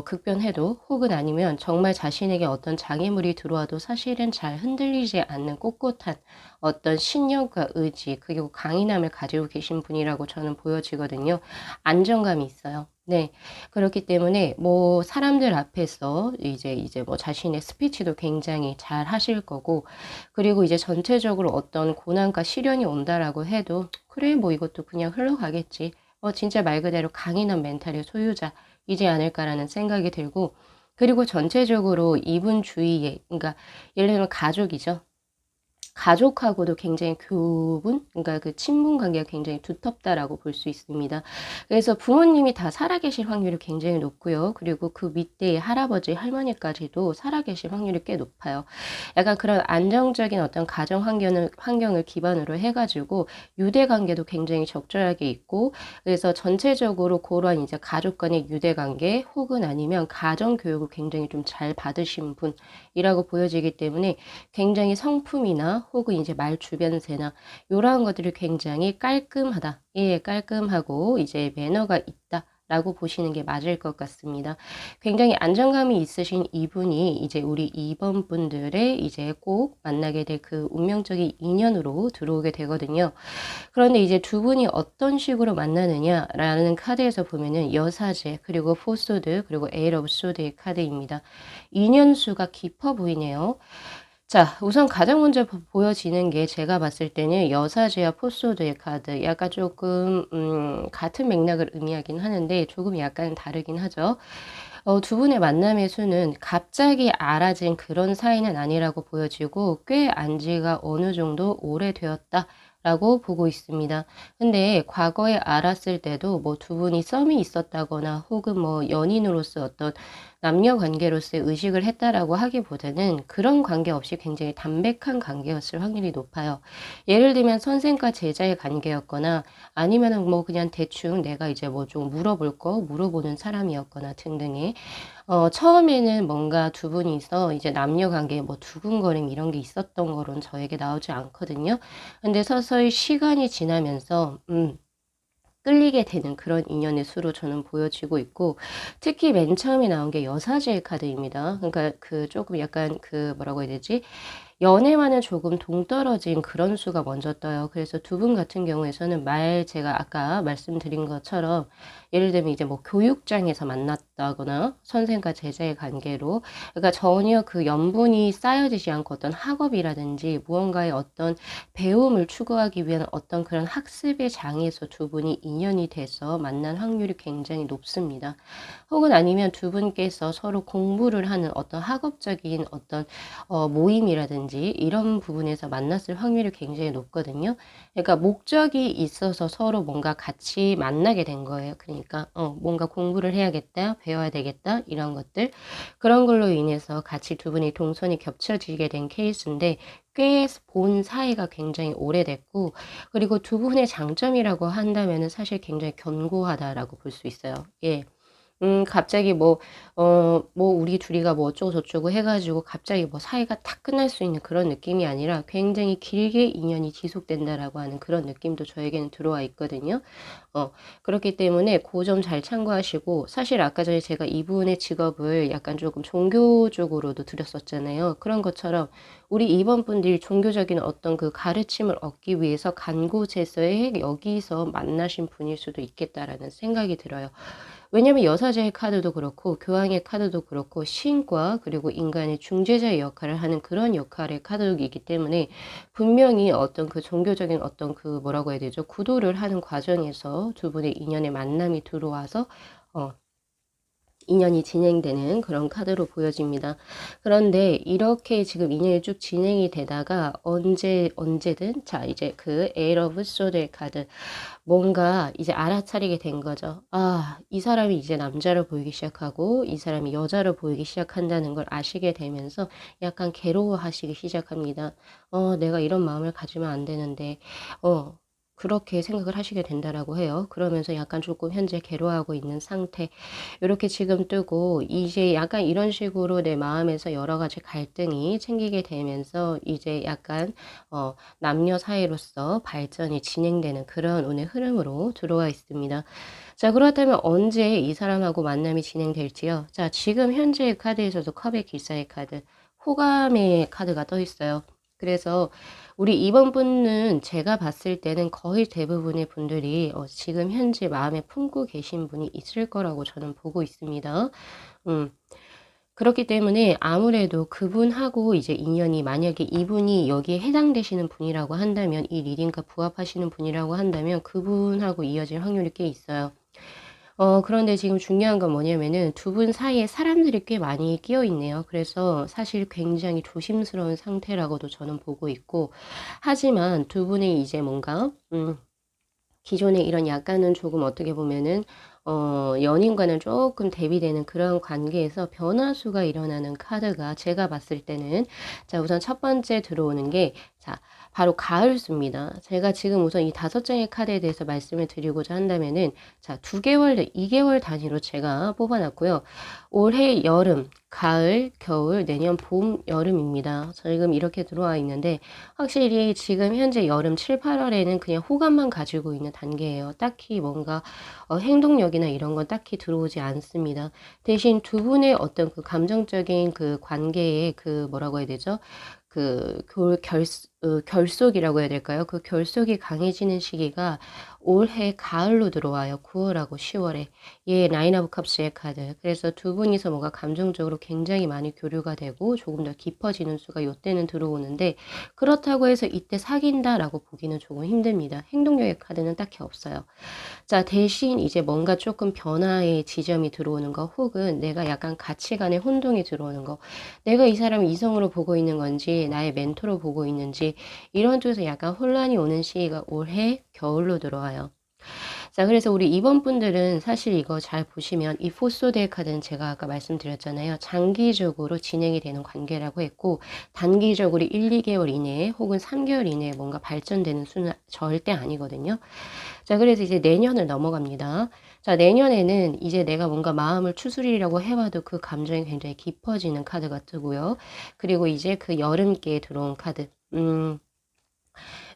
Speaker 1: 극변해도 혹은 아니면 정말 자신에게 어떤 장애물이 들어와도 사실은 잘 흔들리지 않는 꼿꼿한 어떤 신념과 의지 그리고 강인함을 가지고 계신 분이라고 저는 보여지거든요. 안정감이 있어요. 네. 그렇기 때문에 뭐 사람들 앞에서 이제 뭐 자신의 스피치도 굉장히 잘 하실 거고 그리고 이제 전체적으로 어떤 고난과 시련이 온다라고 해도 '그래 뭐 이것도 그냥 흘러가겠지.' 진짜 말 그대로 강인한 멘탈의 소유자이지 않을까라는 생각이 들고 그리고 전체적으로 이분 주위에 그러니까 예를 들면 가족이죠. 가족하고도 굉장히 교분 그러니까 그 친분 관계가 굉장히 두텁다라고 볼 수 있습니다. 그래서 부모님이 다 살아계실 확률이 굉장히 높고요. 그리고 그 윗대의 할아버지, 할머니까지도 살아계실 확률이 꽤 높아요. 약간 그런 안정적인 어떤 가정 환경을 기반으로 해 가지고 유대 관계도 굉장히 적절하게 있고 그래서 전체적으로 고런 이제 가족 간의 유대 관계 혹은 아니면 가정 교육을 굉장히 좀 잘 받으신 분이라고 보여지기 때문에 굉장히 성품이나 혹은 이제 말 주변세나 요러한 것들이 굉장히 깔끔하다. 예, 깔끔하고 이제 매너가 있다라고 보시는 게 맞을 것 같습니다. 굉장히 안정감이 있으신 이분이 이제 우리 2번 분들의 이제 꼭 만나게 될 그 운명적인 인연으로 들어오게 되거든요. 그런데 이제 두 분이 어떤 식으로 만나느냐라는 카드에서 보면은 여사제 그리고 포소드 그리고 에일 오브 소드의 카드입니다. 인연수가 깊어 보이네요. 자, 우선 가장 먼저 보여지는 게 제가 봤을 때는 여사제와 포소드의 카드 약간 조금 같은 맥락을 의미하긴 하는데 조금 약간 다르긴 하죠. 두 분의 만남의 수는 갑자기 알아진 그런 사이는 아니라고 보여지고 꽤 안지가 어느 정도 오래되었다라고 보고 있습니다. 근데 과거에 알았을 때도 뭐 두 분이 썸이 있었다거나 혹은 뭐 연인으로서 어떤 남녀 관계로서의 의식을 했다라고 하기보다는 그런 관계 없이 굉장히 담백한 관계였을 확률이 높아요. 예를 들면 선생과 제자의 관계였거나 아니면은 뭐 그냥 대충 내가 이제 뭐 좀 물어볼 거 물어보는 사람이었거나 등등의 처음에는 뭔가 두 분이서 이제 남녀 관계에 뭐 두근거림 이런 게 있었던 거로는 저에게 나오지 않거든요. 근데 서서히 시간이 지나면서 끌리게 되는 그런 인연의 수로 저는 보여지고 있고 특히 맨 처음에 나온 게 여사제의 카드입니다. 그러니까 그 조금 약간 그 뭐라고 해야 되지? 연애와는 조금 동떨어진 그런 수가 먼저 떠요. 그래서 두 분 같은 경우에서는 제가 아까 말씀드린 것처럼 예를 들면 이제 뭐 교육장에서 만났다거나 선생과 제자의 관계로 그러니까 전혀 그 연분이 쌓여지지 않고 어떤 학업이라든지 무언가의 어떤 배움을 추구하기 위한 어떤 그런 학습의 장에서 두 분이 인연이 돼서 만날 확률이 굉장히 높습니다. 혹은 아니면 두 분께서 서로 공부를 하는 어떤 학업적인 어떤 모임이라든지 관계라든지 이런 부분에서 만났을 확률이 굉장히 높거든요. 그러니까 목적이 있어서 서로 뭔가 같이 만나게 된 거예요. 그러니까 뭔가 공부를 해야겠다, 배워야 되겠다 이런 것들 그런 걸로 인해서 같이 두 분이 동선이 겹쳐지게 된 케이스인데 꽤 본 사이가 굉장히 오래됐고 그리고 두 분의 장점이라고 한다면은 사실 굉장히 견고하다라고 볼 수 있어요. 예. 갑자기 우리 둘이가 뭐 어쩌고저쩌고 해가지고 갑자기 뭐 사이가 탁 끝날 수 있는 그런 느낌이 아니라 굉장히 길게 인연이 지속된다라고 하는 그런 느낌도 저에게는 들어와 있거든요. 그렇기 때문에 그 점 잘 참고하시고, 사실 아까 전에 제가 이분의 직업을 약간 조금 종교 쪽으로도 드렸었잖아요. 그런 것처럼 우리 이번 분들이 종교적인 어떤 그 가르침을 얻기 위해서 간 곳에서의 여기서 만나신 분일 수도 있겠다라는 생각이 들어요. 왜냐면 여사제의 카드도 그렇고 교황의 카드도 그렇고 신과 그리고 인간의 중재자의 역할을 하는 그런 역할의 카드이기 때문에 분명히 어떤 그 종교적인 어떤 그 뭐라고 해야 되죠? 구도를 하는 과정에서 두 분의 인연의 만남이 들어와서 어, 인연이 진행되는 그런 카드로 보여집니다. 그런데 이렇게 지금 인연이 쭉 진행이 되다가 언제든 자 이제 그 에일 오브 소드의 카드 뭔가 이제 알아차리게 된 거죠. 아, 이 사람이 이제 남자로 보이기 시작하고 이 사람이 여자로 보이기 시작한다는 걸 아시게 되면서 약간 괴로워하시기 시작합니다. 내가 이런 마음을 가지면 안 되는데, 그렇게 생각을 하시게 된다라고 해요. 그러면서 약간 조금 현재 괴로워하고 있는 상태. 이렇게 지금 뜨고 이제 약간 이런 식으로 내 마음에서 여러 가지 갈등이 생기게 되면서 이제 약간 남녀 사이로서 발전이 진행되는 그런 오늘 흐름으로 들어와 있습니다. 자, 그렇다면 언제 이 사람하고 만남이 진행될지요? 자, 지금 현재의 카드에서도 컵의 기사의 카드, 호감의 카드가 떠 있어요. 그래서 우리 이번 분은 제가 봤을 때는 거의 대부분의 분들이 지금 현재 마음에 품고 계신 분이 있을 거라고 저는 보고 있습니다. 음. 그렇기 때문에 아무래도 그분하고 이제 인연이 만약에 이분이 여기에 해당되시는 분이라고 한다면 이 리딩과 부합하시는 분이라고 한다면 그분하고 이어질 확률이 꽤 있어요. 그런데 지금 중요한 건 뭐냐면은 두 분 사이에 사람들이 꽤 많이 끼어 있네요. 그래서 사실 굉장히 조심스러운 상태라고도 저는 보고 있고 하지만 두 분이 이제 뭔가 기존에 이런 약간은 조금 어떻게 보면은 연인과는 조금 대비되는 그런 관계에서 변화수가 일어나는 카드가 제가 봤을 때는 자 우선 첫 번째 들어오는 게 자 바로 가을수입니다. 제가 지금 우선 이 5장의 카드에 대해서 말씀을 드리고자 한다면은 자 2개월, 2개월 단위로 제가 뽑아놨고요. 올해 여름, 가을, 겨울, 내년 봄, 여름입니다. 지금 이렇게 들어와 있는데 확실히 지금 현재 여름 7, 8월에는 그냥 호감만 가지고 있는 단계예요. 딱히 뭔가 행동력이나 이런 건 딱히 들어오지 않습니다. 대신 두 분의 어떤 그 감정적인 그 관계의 그 뭐라고 해야 되죠? 결속이라고 해야 될까요? 그 결속이 강해지는 시기가 올해 가을로 들어와요. 9월하고 10월에. 예, 나인 오브 컵스의 카드. 그래서 두 분이서 뭔가 감정적으로 굉장히 많이 교류가 되고 조금 더 깊어지는 수가 요때는 들어오는데 그렇다고 해서 이때 사귄다라고 보기는 조금 힘듭니다. 행동력의 카드는 딱히 없어요. 자, 대신 이제 뭔가 조금 변화의 지점이 들어오는 거 혹은 내가 약간 가치관의 혼동이 들어오는 거 내가 이 사람을 이성으로 보고 있는 건지 나의 멘토로 보고 있는지 이런 쪽에서 약간 혼란이 오는 시기가 올해 겨울로 들어와요. 자, 그래서 우리 이번 분들은 사실 이거 잘 보시면 이 포소데이 카드는 제가 아까 말씀드렸잖아요. 장기적으로 진행이 되는 관계라고 했고 단기적으로 1, 2개월 이내에 혹은 3개월 이내에 뭔가 발전되는 수는 절대 아니거든요. 자, 그래서 이제 내년을 넘어갑니다. 자, 내년에는 이제 내가 뭔가 마음을 추스리려고 해봐도 그 감정이 굉장히 깊어지는 카드가 뜨고요. 그리고 이제 그 여름기에 들어온 카드.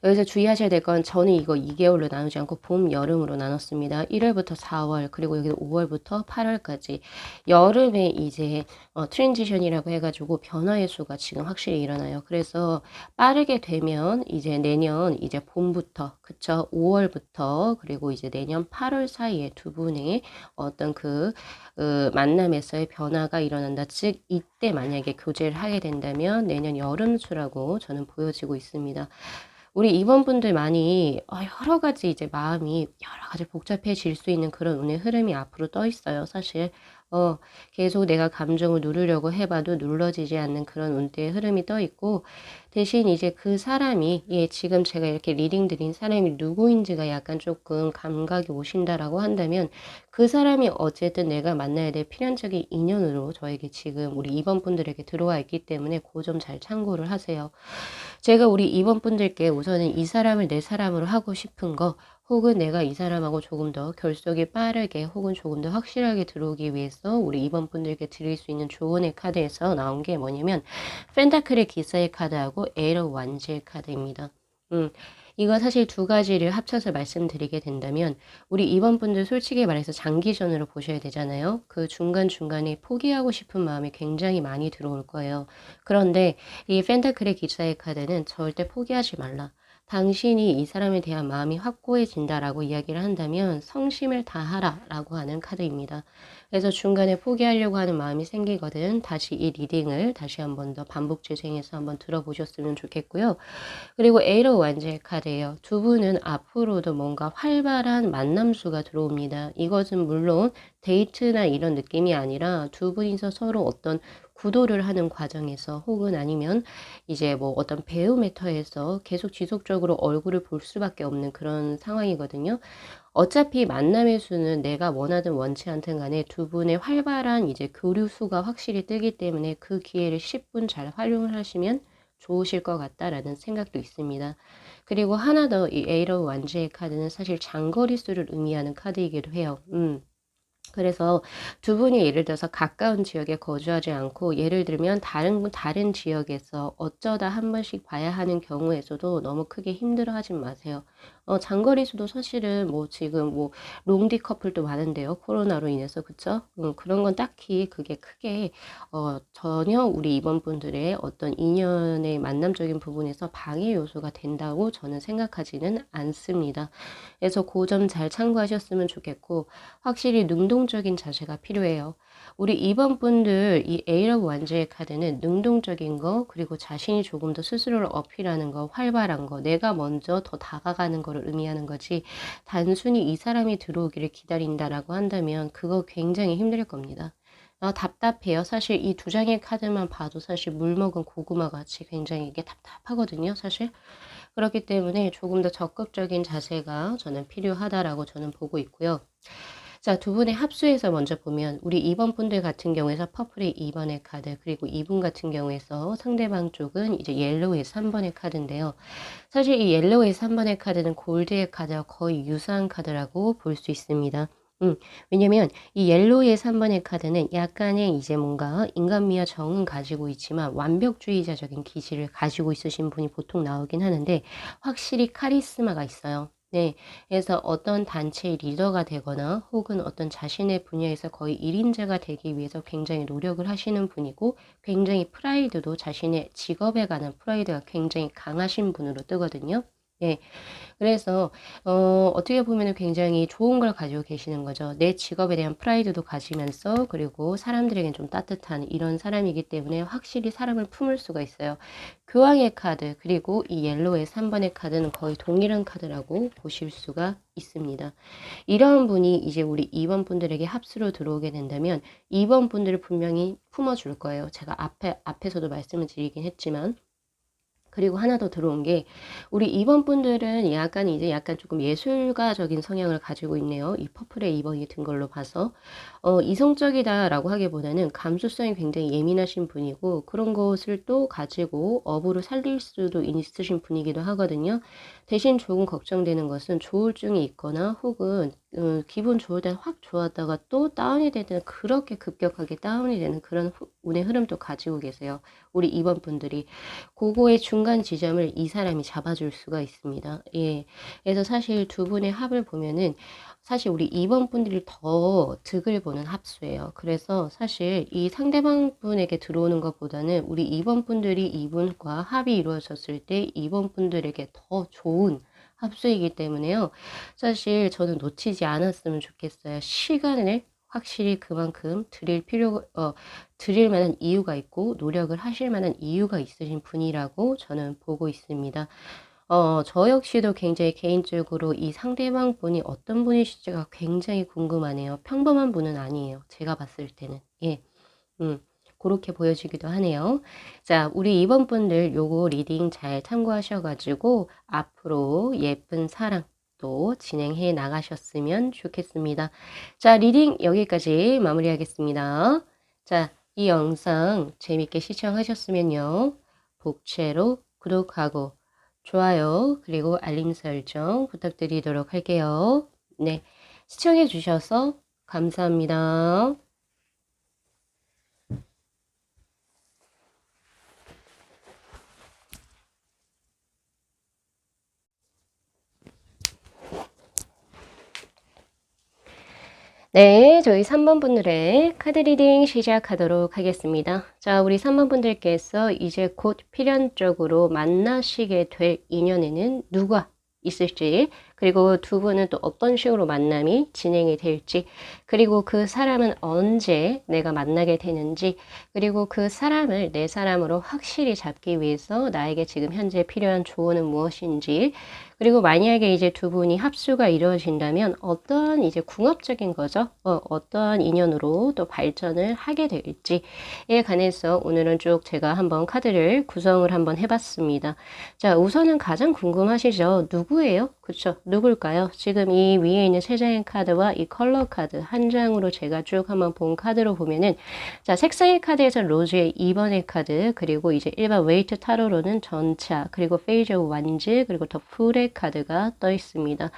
Speaker 1: 여기서 주의하셔야 될 건 저는 이거 2개월로 나누지 않고 봄, 여름으로 나눴습니다. 1월부터 4월 그리고 여기 5월부터 8월까지 여름에 이제 트랜지션이라고 해가지고 변화의 수가 지금 확실히 일어나요. 그래서 빠르게 되면 이제 내년 이제 봄부터 그쵸 5월부터 그리고 이제 내년 8월 사이에 두 분의 어떤 그 만남에서의 변화가 일어난다. 즉 이때 만약에 교제를 하게 된다면 내년 여름수라고 저는 보여지고 있습니다. 우리 임원분들 많이 여러 가지 이제 마음이 여러 가지 복잡해질 수 있는 그런 운의 흐름이 앞으로 떠 있어요. 사실 계속 내가 감정을 누르려고 해봐도 눌러지지 않는 그런 운대의 흐름이 떠 있고, 대신 이제 그 사람이, 예, 지금 제가 이렇게 리딩 드린 사람이 누구인지가 약간 조금 감각이 오신다라고 한다면, 그 사람이 어쨌든 내가 만나야 될 필연적인 인연으로 저에게 지금 우리 2번 분들에게 들어와 있기 때문에 그 점 잘 참고를 하세요. 제가 우리 2번 분들께 우선은 이 사람을 내 사람으로 하고 싶은 거, 혹은 내가 이 사람하고 조금 더 결속이 빠르게 혹은 조금 더 확실하게 들어오기 위해서 우리 2번 분들께 드릴 수 있는 조언의 카드에서 나온 게 뭐냐면, 펜타클의 기사의 카드하고 에러 완지의 카드입니다. 이거 사실 두 가지를 합쳐서 말씀드리게 된다면, 우리 2번 분들 솔직히 말해서 장기전으로 보셔야 되잖아요. 그 중간중간에 포기하고 싶은 마음이 굉장히 많이 들어올 거예요. 그런데 이 펜타클의 기사의 카드는 절대 포기하지 말라. 당신이 이 사람에 대한 마음이 확고해진다라고 이야기를 한다면 성심을 다하라 라고 하는 카드입니다. 그래서 중간에 포기하려고 하는 마음이 생기거든 다시 이 리딩을 다시 한 번 더 반복 재생해서 한번 들어보셨으면 좋겠고요. 그리고 에이러 완제의 카드예요. 두 분은 앞으로도 뭔가 활발한 만남수가 들어옵니다. 이것은 물론 데이트나 이런 느낌이 아니라 두 분이서 서로 어떤 구도를 하는 과정에서 혹은 아니면 이제 뭐 어떤 배움의 터에서 계속 지속적으로 얼굴을 볼 수밖에 없는 그런 상황이거든요. 어차피 만남의 수는 내가 원하든 원치 않든 간에 두 분의 활발한 이제 교류 수가 확실히 뜨기 때문에 그 기회를 10분 잘 활용을 하시면 좋으실 것 같다라는 생각도 있습니다. 그리고 하나 더 이 에이러 완즈의 카드는 사실 장거리 수를 의미하는 카드이기도 해요. 그래서 두 분이 예를 들어서 가까운 지역에 거주하지 않고 예를 들면 다른 지역에서 어쩌다 한 번씩 봐야 하는 경우에서도 너무 크게 힘들어하지 마세요. 장거리 수도 사실은 뭐 지금 뭐 롱디 커플도 많은데요. 코로나로 인해서 그쵸? 그런 건 딱히 그게 크게 전혀 우리 이번 분들의 어떤 인연의 만남적인 부분에서 방해 요소가 된다고 저는 생각하지는 않습니다. 그래서 그 점 잘 참고하셨으면 좋겠고 확실히 능동적인 자세가 필요해요. 우리 2번 분들 이 에이러 완즈의 카드는 능동적인 거 그리고 자신이 조금 더 스스로를 어필하는 거 활발한 거 내가 먼저 더 다가가는 거를 의미하는 거지 단순히 이 사람이 들어오기를 기다린다라고 한다면 그거 굉장히 힘들 겁니다. 답답해요. 사실 이 두 장의 카드만 봐도 사실 물 먹은 고구마 같이 굉장히 이게 답답하거든요. 사실 그렇기 때문에 조금 더 적극적인 자세가 저는 필요하다라고 저는 보고 있고요. 자, 두 분의 합수에서 먼저 보면 우리 2번 분들 같은 경우에서 퍼플의 2번의 카드 그리고 2분 같은 경우에서 상대방 쪽은 이제 옐로우의 3번의 카드인데요. 사실 이 옐로우의 3번의 카드는 골드의 카드와 거의 유사한 카드라고 볼 수 있습니다. 왜냐면 이 옐로우의 3번의 카드는 약간의 이제 뭔가 인간미와 정은 가지고 있지만 완벽주의자적인 기질을 가지고 있으신 분이 보통 나오긴 하는데 확실히 카리스마가 있어요. 네. 그래서 어떤 단체의 리더가 되거나 혹은 어떤 자신의 분야에서 거의 1인자가 되기 위해서 굉장히 노력을 하시는 분이고 굉장히 프라이드도 자신의 직업에 관한 프라이드가 굉장히 강하신 분으로 뜨거든요. 네. 그래서 어떻게 보면은 굉장히 좋은 걸 가지고 계시는 거죠. 내 직업에 대한 프라이드도 가지면서 그리고 사람들에겐 좀 따뜻한 이런 사람이기 때문에 확실히 사람을 품을 수가 있어요. 교황의 카드 그리고 이 옐로우의 3번의 카드는 거의 동일한 카드라고 보실 수가 있습니다. 이런 분이 이제 우리 2번 분들에게 합수로 들어오게 된다면 2번 분들을 분명히 품어줄 거예요. 제가 앞에서도 말씀을 드리긴 했지만 그리고 하나 더 들어온 게 우리 2번 분들은 약간 이제 약간 조금 예술가적인 성향을 가지고 있네요. 이 퍼플의 2번이 든 걸로 봐서 이성적이다라고 하기보다는 감수성이 굉장히 예민하신 분이고 그런 것을 또 가지고 업으로 살릴 수도 있으신 분이기도 하거든요. 대신 조금 걱정되는 것은 조울증이 있거나 혹은 기분 좋을 때 확 좋았다가 또 다운이 되는 그렇게 급격하게 다운이 되는 그런 운의 흐름도 가지고 계세요. 우리 2번 분들이. 그거의 중간 지점을 이 사람이 잡아줄 수가 있습니다. 예. 그래서 사실 두 분의 합을 보면은 사실 우리 2번 분들이 더 득을 보는 합수예요. 그래서 사실 이 상대방 분에게 들어오는 것보다는 우리 2번 분들이 이분과 합이 이루어졌을 때 2번 분들에게 더 좋은 합수이기 때문에요. 사실 저는 놓치지 않았으면 좋겠어요. 시간을 확실히 그만큼 드릴 만한 이유가 있고 노력을 하실 만한 이유가 있으신 분이라고 저는 보고 있습니다. 저 역시도 굉장히 개인적으로 이 상대방 분이 어떤 분이실지가 굉장히 궁금하네요. 평범한 분은 아니에요. 제가 봤을 때는. 예. 고렇게 보여지기도 하네요. 자, 우리 이번 분들 요거 리딩 잘 참고하셔 가지고 앞으로 예쁜 사랑 또 진행해 나가셨으면 좋겠습니다. 자, 리딩 여기까지 마무리하겠습니다. 자, 이 영상 재밌게 시청하셨으면요. 복채로 구독하고 좋아요 그리고 알림 설정 부탁드리도록 할게요. 네, 시청해 주셔서 감사합니다. 네, 저희 3번 분들의 카드 리딩 시작하도록 하겠습니다. 자, 우리 3번 분들께서 이제 곧 필연적으로 만나시게 될 인연에는 누가 있을지, 그리고 두 분은 또 어떤 식으로 만남이 진행이 될지, 그리고 그 사람은 언제 내가 만나게 되는지, 그리고 그 사람을 내 사람으로 확실히 잡기 위해서 나에게 지금 현재 필요한 조언은 무엇인지, 그리고 만약에 이제 두 분이 합수가 이루어진다면 어떠한 이제 궁합적인 거죠. 어떠한 인연으로 또 발전을 하게 될지에 관해서 오늘은 쭉 제가 한번 카드를 구성을 한번 해봤습니다. 자, 우선은 가장 궁금하시죠? 누구예요? 그쵸? 누굴까요? 지금 이 위에 있는 세 장의 카드와 이 컬러 카드 한 장으로 제가 쭉 한번 본 카드로 보면은, 자, 색상의 카드에서 로즈의 2번의 카드, 그리고 이제 일반 웨이트 타로로는 전차, 그리고 페이즈 오브 완즈, 그리고 더 풀의 카드가 떠 있습니다.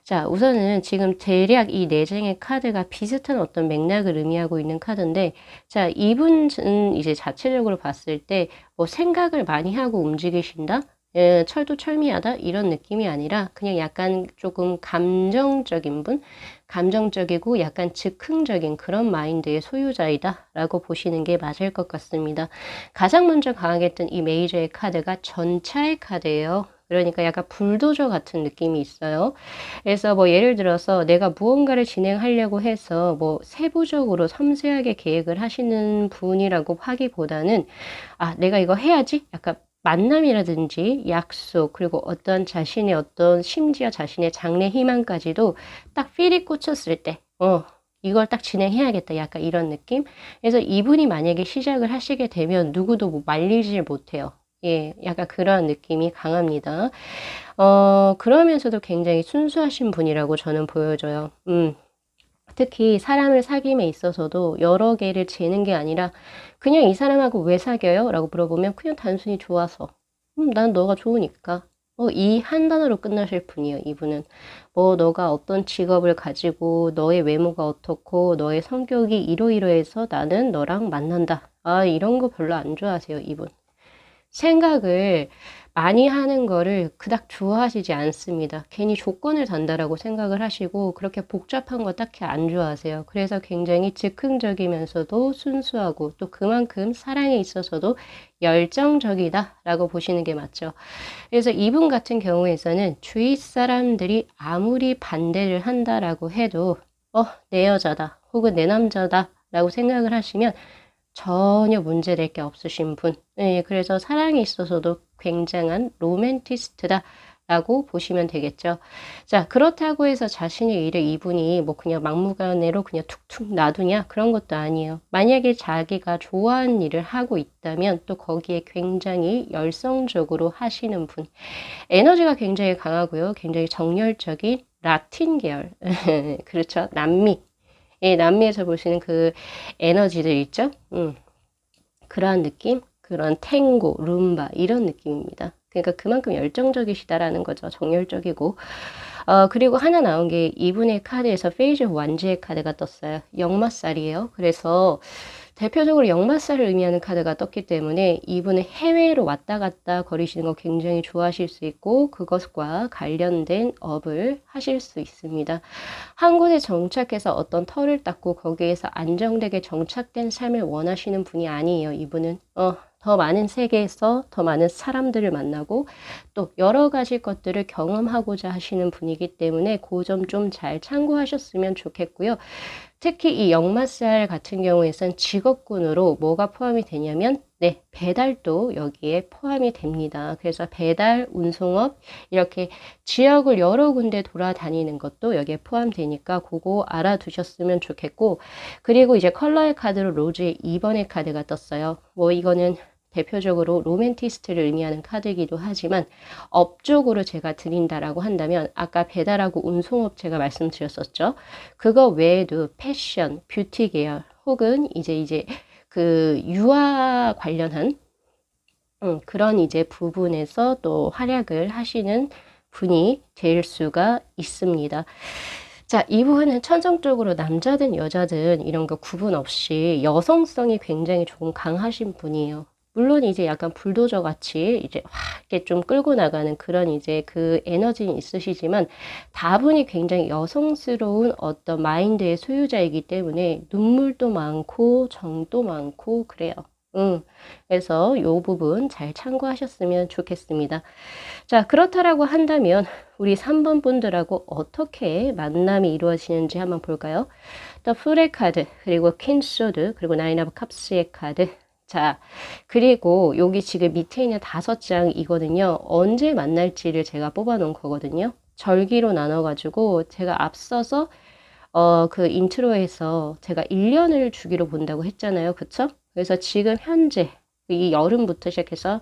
Speaker 1: 자, 우선은 지금 대략 이 네 장의 카드가 비슷한 어떤 맥락을 의미하고 있는 카드인데, 자, 이분은 이제 자체적으로 봤을 때 뭐 생각을 많이 하고 움직이신다? 예, 철두철미하다 이런 느낌이 아니라 그냥 약간 조금 감정적인 분, 감정적이고 약간 즉흥적인 그런 마인드의 소유자이다 라고 보시는 게 맞을 것 같습니다. 가장 먼저 강하게 뜬 이 메이저의 카드가 전차의 카드예요. 그러니까 약간 불도저 같은 느낌이 있어요. 그래서 뭐 예를 들어서 내가 무언가를 진행하려고 해서 뭐 세부적으로 섬세하게 계획을 하시는 분이라고 하기보다는, 아, 내가 이거 해야지? 약간 만남이라든지 약속, 그리고 어떤 자신의 어떤 심지어 자신의 장래 희망까지도 딱 필이 꽂혔을 때, 이걸 딱 진행해야겠다. 약간 이런 느낌? 그래서 이분이 만약에 시작을 하시게 되면 누구도 뭐 말리질 못해요. 예, 약간 그런 느낌이 강합니다. 그러면서도 굉장히 순수하신 분이라고 저는 보여져요. 특히 사람을 사귐에 있어서도 여러 개를 재는 게 아니라 그냥 이 사람하고 왜 사귀어요? 라고 물어보면 그냥 단순히 좋아서. 난 너가 좋으니까. 이 한 단어로 끝나실 분이에요, 이분은. 뭐, 너가 어떤 직업을 가지고, 너의 외모가 어떻고, 너의 성격이 이러이러해서 나는 너랑 만난다. 아, 이런 거 별로 안 좋아하세요, 이분. 생각을 많이 하는 거를 그닥 좋아하시지 않습니다. 괜히 조건을 단다라고 생각을 하시고 그렇게 복잡한 거 딱히 안 좋아하세요. 그래서 굉장히 즉흥적이면서도 순수하고 또 그만큼 사랑에 있어서도 열정적이다라고 보시는 게 맞죠. 그래서 이분 같은 경우에서는 주위 사람들이 아무리 반대를 한다라고 해도 내 여자다 혹은 내 남자다라고 생각을 하시면 전혀 문제될 게 없으신 분. 네, 그래서 사랑에 있어서도 굉장한 로맨티스트다 라고 보시면 되겠죠. 자, 그렇다고 해서 자신의 일을 이분이 뭐 그냥 막무가내로 그냥 툭툭 놔두냐? 그런 것도 아니에요. 만약에 자기가 좋아하는 일을 하고 있다면 또 거기에 굉장히 열성적으로 하시는 분. 에너지가 굉장히 강하고요. 굉장히 정열적인 라틴 계열. 그렇죠. 남미. 예, 남미에서 보시는 그 에너지들 있죠? 그러한 느낌? 그런 탱고, 룸바, 이런 느낌입니다. 그러니까 그만큼 열정적이시다라는 거죠. 정열적이고. 그리고 하나 나온 게 이분의 카드에서 페이즈 완즈의 카드가 떴어요. 역마살이에요. 그래서 대표적으로 역마살을 의미하는 카드가 떴기 때문에 이분은 해외로 왔다 갔다 거리시는 거 굉장히 좋아하실 수 있고 그것과 관련된 업을 하실 수 있습니다. 한 곳에 정착해서 어떤 터를 닦고 거기에서 안정되게 정착된 삶을 원하시는 분이 아니에요. 이분은 더 많은 세계에서 더 많은 사람들을 만나고 또 여러 가지 것들을 경험하고자 하시는 분이기 때문에 그 점 좀 잘 참고하셨으면 좋겠고요. 특히 이 역마살 같은 경우에선 직업군으로 뭐가 포함이 되냐면 네, 배달도 여기에 포함이 됩니다. 그래서 배달, 운송업, 이렇게 지역을 여러 군데 돌아다니는 것도 여기에 포함되니까 그거 알아두셨으면 좋겠고, 그리고 이제 컬러의 카드로 로즈의 2번의 카드가 떴어요. 뭐 이거는 대표적으로 로맨티스트를 의미하는 카드이기도 하지만 업 쪽으로 제가 드린다라고 한다면 아까 배달하고 운송업 제가 말씀드렸었죠. 그거 외에도 패션, 뷰티 계열 혹은 이제 그 유아 관련한 그런 이제 부분에서 또 활약을 하시는 분이 될 수가 있습니다. 자, 이 부분은 천성적으로 남자든 여자든 이런 거 구분 없이 여성성이 굉장히 조금 강하신 분이에요. 물론 이제 약간 불도저 같이 이제 확 이렇게 좀 끌고 나가는 그런 이제 그 에너지는 있으시지만 다분히 굉장히 여성스러운 어떤 마인드의 소유자이기 때문에 눈물도 많고 정도 많고 그래요. 그래서 이 부분 잘 참고하셨으면 좋겠습니다. 자, 그렇다라고 한다면 우리 3번 분들하고 어떻게 만남이 이루어지는지 한번 볼까요? 더 풀의 카드, 그리고 퀸 소드, 그리고 나인 오브 컵스의 카드. 자, 그리고 여기 지금 밑에 있는 5장이거든요. 언제 만날지를 제가 뽑아 놓은 거거든요. 절기로 나눠가지고 제가 앞서서 그 인트로에서 제가 1년을 주기로 본다고 했잖아요. 그쵸? 그래서 지금 현재 이 여름부터 시작해서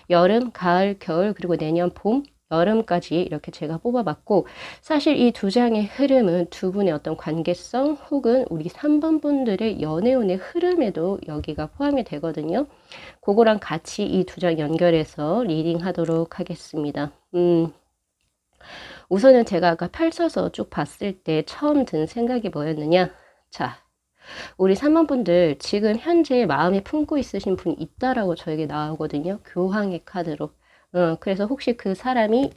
Speaker 1: 여름, 가을, 겨울, 그리고 내년 봄, 여름까지 이렇게 제가 뽑아봤고 사실 이 두 장의 흐름은 두 분의 어떤 관계성 혹은 우리 3번 분들의 연애운의 흐름에도 여기가 포함이 되거든요. 그거랑 같이 이 두 장 연결해서 리딩 하도록 하겠습니다. 우선은 제가 아까 펼쳐서 쭉 봤을 때 처음 든 생각이 뭐였느냐. 자, 우리 3번 분들 지금 현재 마음에 품고 있으신 분이 있다라고 저에게 나오거든요. 교황의 카드로. 그래서 혹시 그 사람이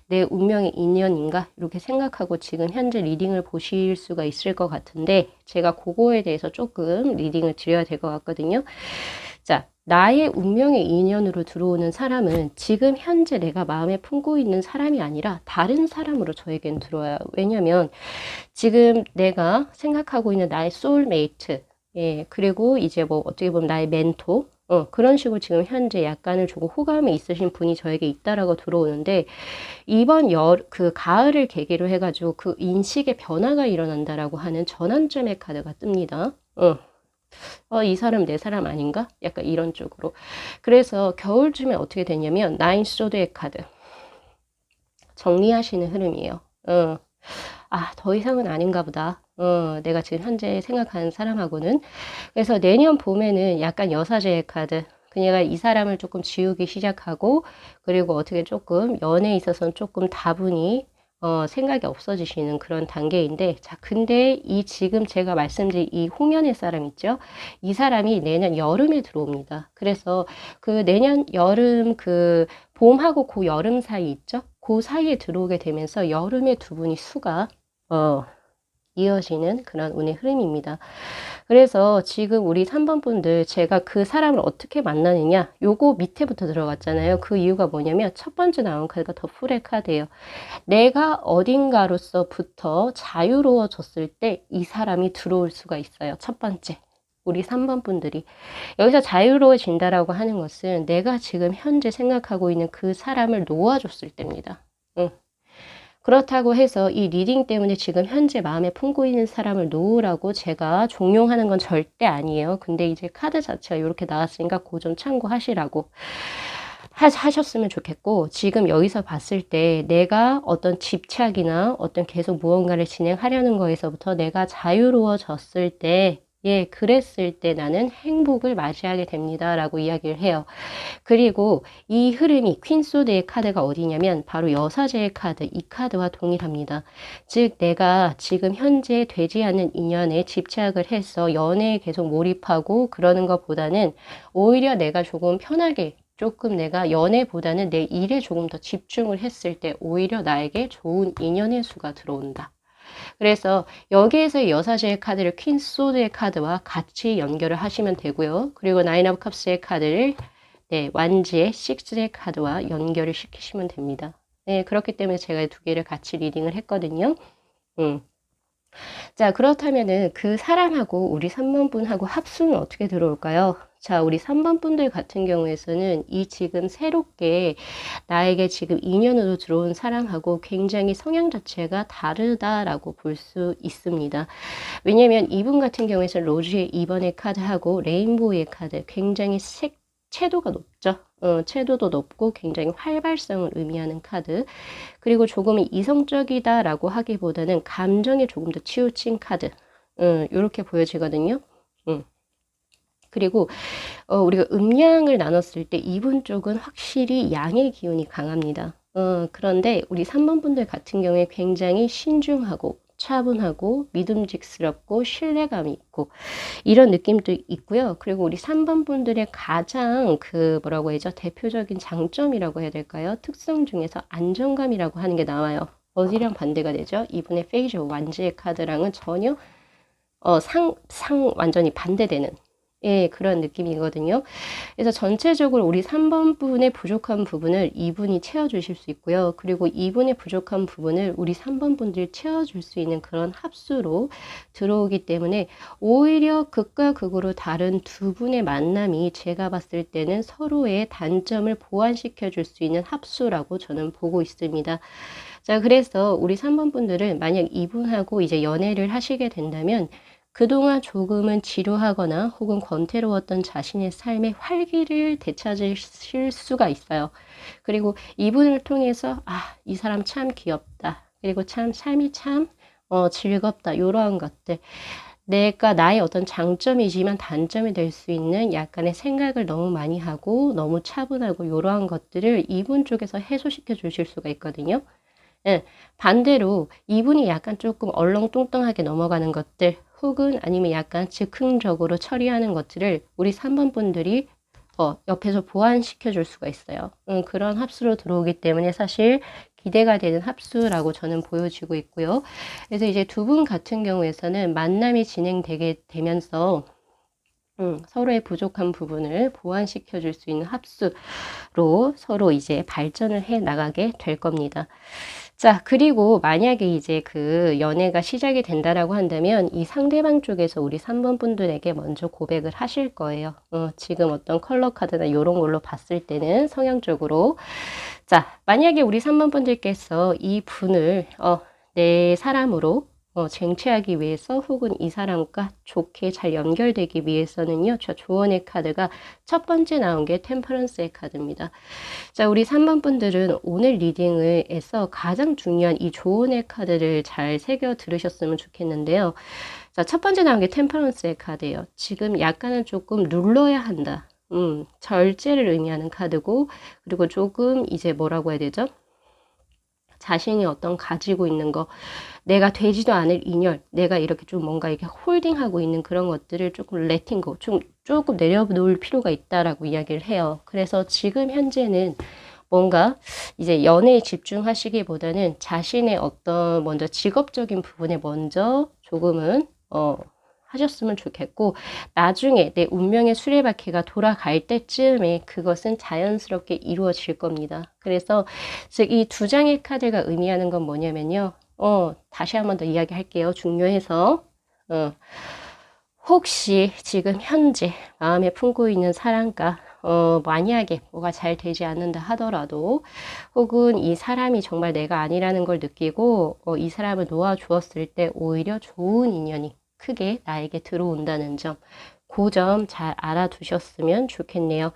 Speaker 1: 내 운명의 인연인가? 이렇게 생각하고 지금 현재 리딩을 보실 수가 있을 것 같은데 제가 그거에 대해서 조금 리딩을 드려야 될 것 같거든요. 자, 나의 운명의 인연으로 들어오는 사람은 지금 현재 내가 마음에 품고 있는 사람이 아니라 다른 사람으로 저에겐 들어와요. 왜냐면 지금 내가 생각하고 있는 나의 소울메이트, 예, 그리고 이제 뭐 어떻게 보면 나의 멘토, 그런 식으로 지금 현재 약간을 조금 호감이 있으신 분이 저에게 있다라고 들어오는데, 이번 그 가을을 계기로 해가지고 그 인식의 변화가 일어난다라고 하는 전환점의 카드가 뜹니다. 이 사람 내 사람 아닌가? 약간 이런 쪽으로. 그래서 겨울쯤에 어떻게 되냐면, 나인 소드의 카드. 정리하시는 흐름이에요. 더 이상은 아닌가 보다. 내가 지금 현재 생각하는 사람하고는. 그래서 내년 봄에는 약간 여사제의 카드. 그녀가 이 사람을 조금 지우기 시작하고, 그리고 어떻게 조금 연애에 있어서는 조금 다분히, 생각이 없어지시는 그런 단계인데, 자, 근데 이 지금 제가 말씀드린 이 홍연의 사람 있죠? 이 사람이 내년 여름에 들어옵니다. 그래서 그 내년 여름 봄하고 그 여름 사이 있죠? 그 사이에 들어오게 되면서 여름에 두 분이 수가 이어지는 그런 운의 흐름입니다. 그래서 지금 우리 3번 분들 제가 그 사람을 어떻게 만나느냐 요거 밑에부터 들어갔잖아요. 그 이유가 뭐냐면 첫 번째 나온 카드가 더 풀의 카드예요. 내가 어딘가로서부터 자유로워졌을 때 이 사람이 들어올 수가 있어요. 첫 번째. 우리 3번 분들이 여기서 자유로워진다라고 하는 것은 내가 지금 현재 생각하고 있는 그 사람을 놓아줬을 때입니다. 그렇다고 해서 이 리딩 때문에 지금 현재 마음에 품고 있는 사람을 놓으라고 제가 종용하는 건 절대 아니에요. 근데 이제 카드 자체가 이렇게 나왔으니까 그거 좀 참고하시라고 하셨으면 좋겠고, 지금 여기서 봤을 때 내가 어떤 집착이나 어떤 계속 무언가를 진행하려는 거에서부터 내가 자유로워졌을 때 예, 그랬을 때 나는 행복을 맞이하게 됩니다. 라고 이야기를 해요. 그리고 이 흐름이 퀸소드의 카드가 어디냐면 바로 여사제의 카드, 이 카드와 동일합니다. 즉 내가 지금 현재 되지 않는 인연에 집착을 해서 연애에 계속 몰입하고 그러는 것보다는 오히려 내가 조금 편하게 조금 내가 연애보다는 내 일에 조금 더 집중을 했을 때 오히려 나에게 좋은 인연의 수가 들어온다. 그래서 여기에서 여사제의 카드를 퀸소드의 카드와 같이 연결을 하시면 되고요. 그리고 나인 오브 컵스의 카드를 네, 완지의 식스의 카드와 연결을 시키시면 됩니다. 네, 그렇기 때문에 제가 두 개를 같이 리딩을 했거든요. 자, 그렇다면은 그 사람하고 우리 3번분하고 합수는 어떻게 들어올까요? 자, 우리 3번 분들 같은 경우에서는 이 지금 새롭게 나에게 지금 인연으로 들어온 사람하고 굉장히 성향 자체가 다르다라고 볼 수 있습니다. 왜냐면 이분 같은 경우에는 로즈의 2번의 카드하고 레인보우의 카드 굉장히 채도가 높죠. 채도도 높고 굉장히 활발성을 의미하는 카드. 그리고 조금 이성적이다라고 하기보다는 감정에 조금 더 치우친 카드. 이렇게 보여지거든요. 그리고 우리가 음양을 나눴을 때 이분 쪽은 확실히 양의 기운이 강합니다. 그런데 우리 3번 분들 같은 경우에 굉장히 신중하고 차분하고 믿음직스럽고 신뢰감이 있고 이런 느낌도 있고요. 그리고 우리 3번 분들의 가장 그 뭐라고 해야죠? 대표적인 장점이라고 해야 될까요? 특성 중에서 안정감이라고 하는 게 나와요. 어디랑 반대가 되죠? 이분의 페이저 완지의 카드랑은 전혀 완전히 반대되는 예, 그런 느낌이거든요. 그래서 전체적으로 우리 3번 분의 부족한 부분을 이분이 채워주실 수 있고요. 그리고 이분의 부족한 부분을 우리 3번 분들이 채워줄 수 있는 그런 합수로 들어오기 때문에 오히려 극과 극으로 다른 두 분의 만남이 제가 봤을 때는 서로의 단점을 보완시켜 줄 수 있는 합수라고 저는 보고 있습니다. 자, 그래서 우리 3번 분들은 만약 이분하고 이제 연애를 하시게 된다면 그동안 조금은 지루하거나 혹은 권태로웠던 자신의 삶의 활기를 되찾으실 수가 있어요. 그리고 이분을 통해서 이 사람 참 귀엽다. 그리고 참 삶이 참 즐겁다. 이러한 것들. 내가 나의 어떤 장점이지만 단점이 될 수 있는 약간의 생각을 너무 많이 하고 너무 차분하고 이러한 것들을 이분 쪽에서 해소시켜 주실 수가 있거든요. 예, 반대로 이분이 약간 조금 얼렁뚱땅하게 넘어가는 것들 혹은 아니면 약간 즉흥적으로 처리하는 것들을 우리 3번 분들이 옆에서 보완시켜 줄 수가 있어요. 그런 합수로 들어오기 때문에 사실 기대가 되는 합수라고 저는 보여지고 있고요. 그래서 이제 두 분 같은 경우에서는 만남이 진행되게 되면서 서로의 부족한 부분을 보완시켜 줄 수 있는 합수로 서로 이제 발전을 해 나가게 될 겁니다. 자, 그리고 만약에 이제 그 연애가 시작이 된다라고 한다면 이 상대방 쪽에서 우리 3번 분들에게 먼저 고백을 하실 거예요. 지금 어떤 컬러 카드나 이런 걸로 봤을 때는 성향적으로. 자, 만약에 우리 3번 분들께서 이 분을 내 사람으로 쟁취하기 위해서 혹은 이 사람과 좋게 잘 연결되기 위해서는요. 저 조언의 카드가 첫 번째 나온 게 템퍼런스의 카드입니다. 자, 우리 3번 분들은 오늘 리딩에서 가장 중요한 이 조언의 카드를 잘 새겨 들으셨으면 좋겠는데요. 자, 첫 번째 나온 게 템퍼런스의 카드예요. 지금 약간은 조금 눌러야 한다. 절제를 의미하는 카드고, 그리고 조금 이제 뭐라고 해야 되죠? 자신이 어떤 가지고 있는 거, 내가 되지도 않을 인연, 내가 이렇게 좀 뭔가 이렇게 홀딩하고 있는 그런 것들을 조금 레팅고, 조금 내려놓을 필요가 있다라고 이야기를 해요. 그래서 지금 현재는 뭔가 이제 연애에 집중하시기보다는 자신의 어떤 먼저 직업적인 부분에 먼저 조금은 하셨으면 좋겠고 나중에 내 운명의 수레바퀴가 돌아갈 때쯤에 그것은 자연스럽게 이루어질 겁니다. 그래서 이 두 장의 카드가 의미하는 건 뭐냐면요. 다시 한번 더 이야기할게요. 중요해서 혹시 지금 현재 마음에 품고 있는 사람과 만약에 뭐가 잘 되지 않는다 하더라도 혹은 이 사람이 정말 내가 아니라는 걸 느끼고 이 사람을 놓아주었을 때 오히려 좋은 인연이 크게 나에게 들어온다는 점, 그 점 잘 알아두셨으면 좋겠네요.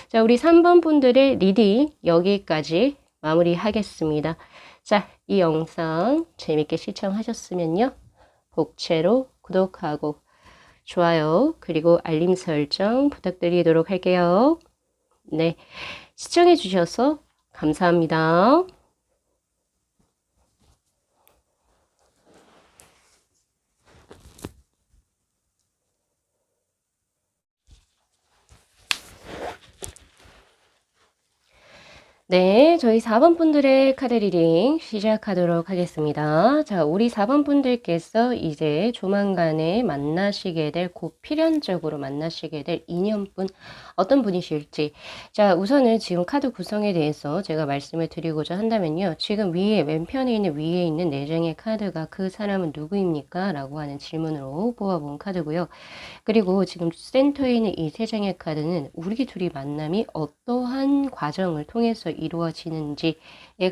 Speaker 1: 자, 우리 3번 분들의 리딩 여기까지 마무리하겠습니다. 자, 이 영상 재밌게 시청하셨으면요. 복채로 구독하고 좋아요, 그리고 알림 설정 부탁드리도록 할게요. 네, 시청해 주셔서 감사합니다. 네, 저희 4번 분들의 카드 리딩 시작하도록 하겠습니다. 자, 우리 4번 분들께서 이제 조만간에 만나시게 될, 곧 필연적으로 만나시게 될 인연분, 어떤 분이실지. 자, 우선은 지금 카드 구성에 대해서 제가 말씀을 드리고자 한다면요. 지금 위에, 왼편에 있는 위에 있는 4장의 카드가 그 사람은 누구입니까? 라고 하는 질문으로 뽑아본 카드고요. 그리고 지금 센터에 있는 이 3장의 카드는 우리 둘이 만남이 어떠한 과정을 통해서 이루어지는지에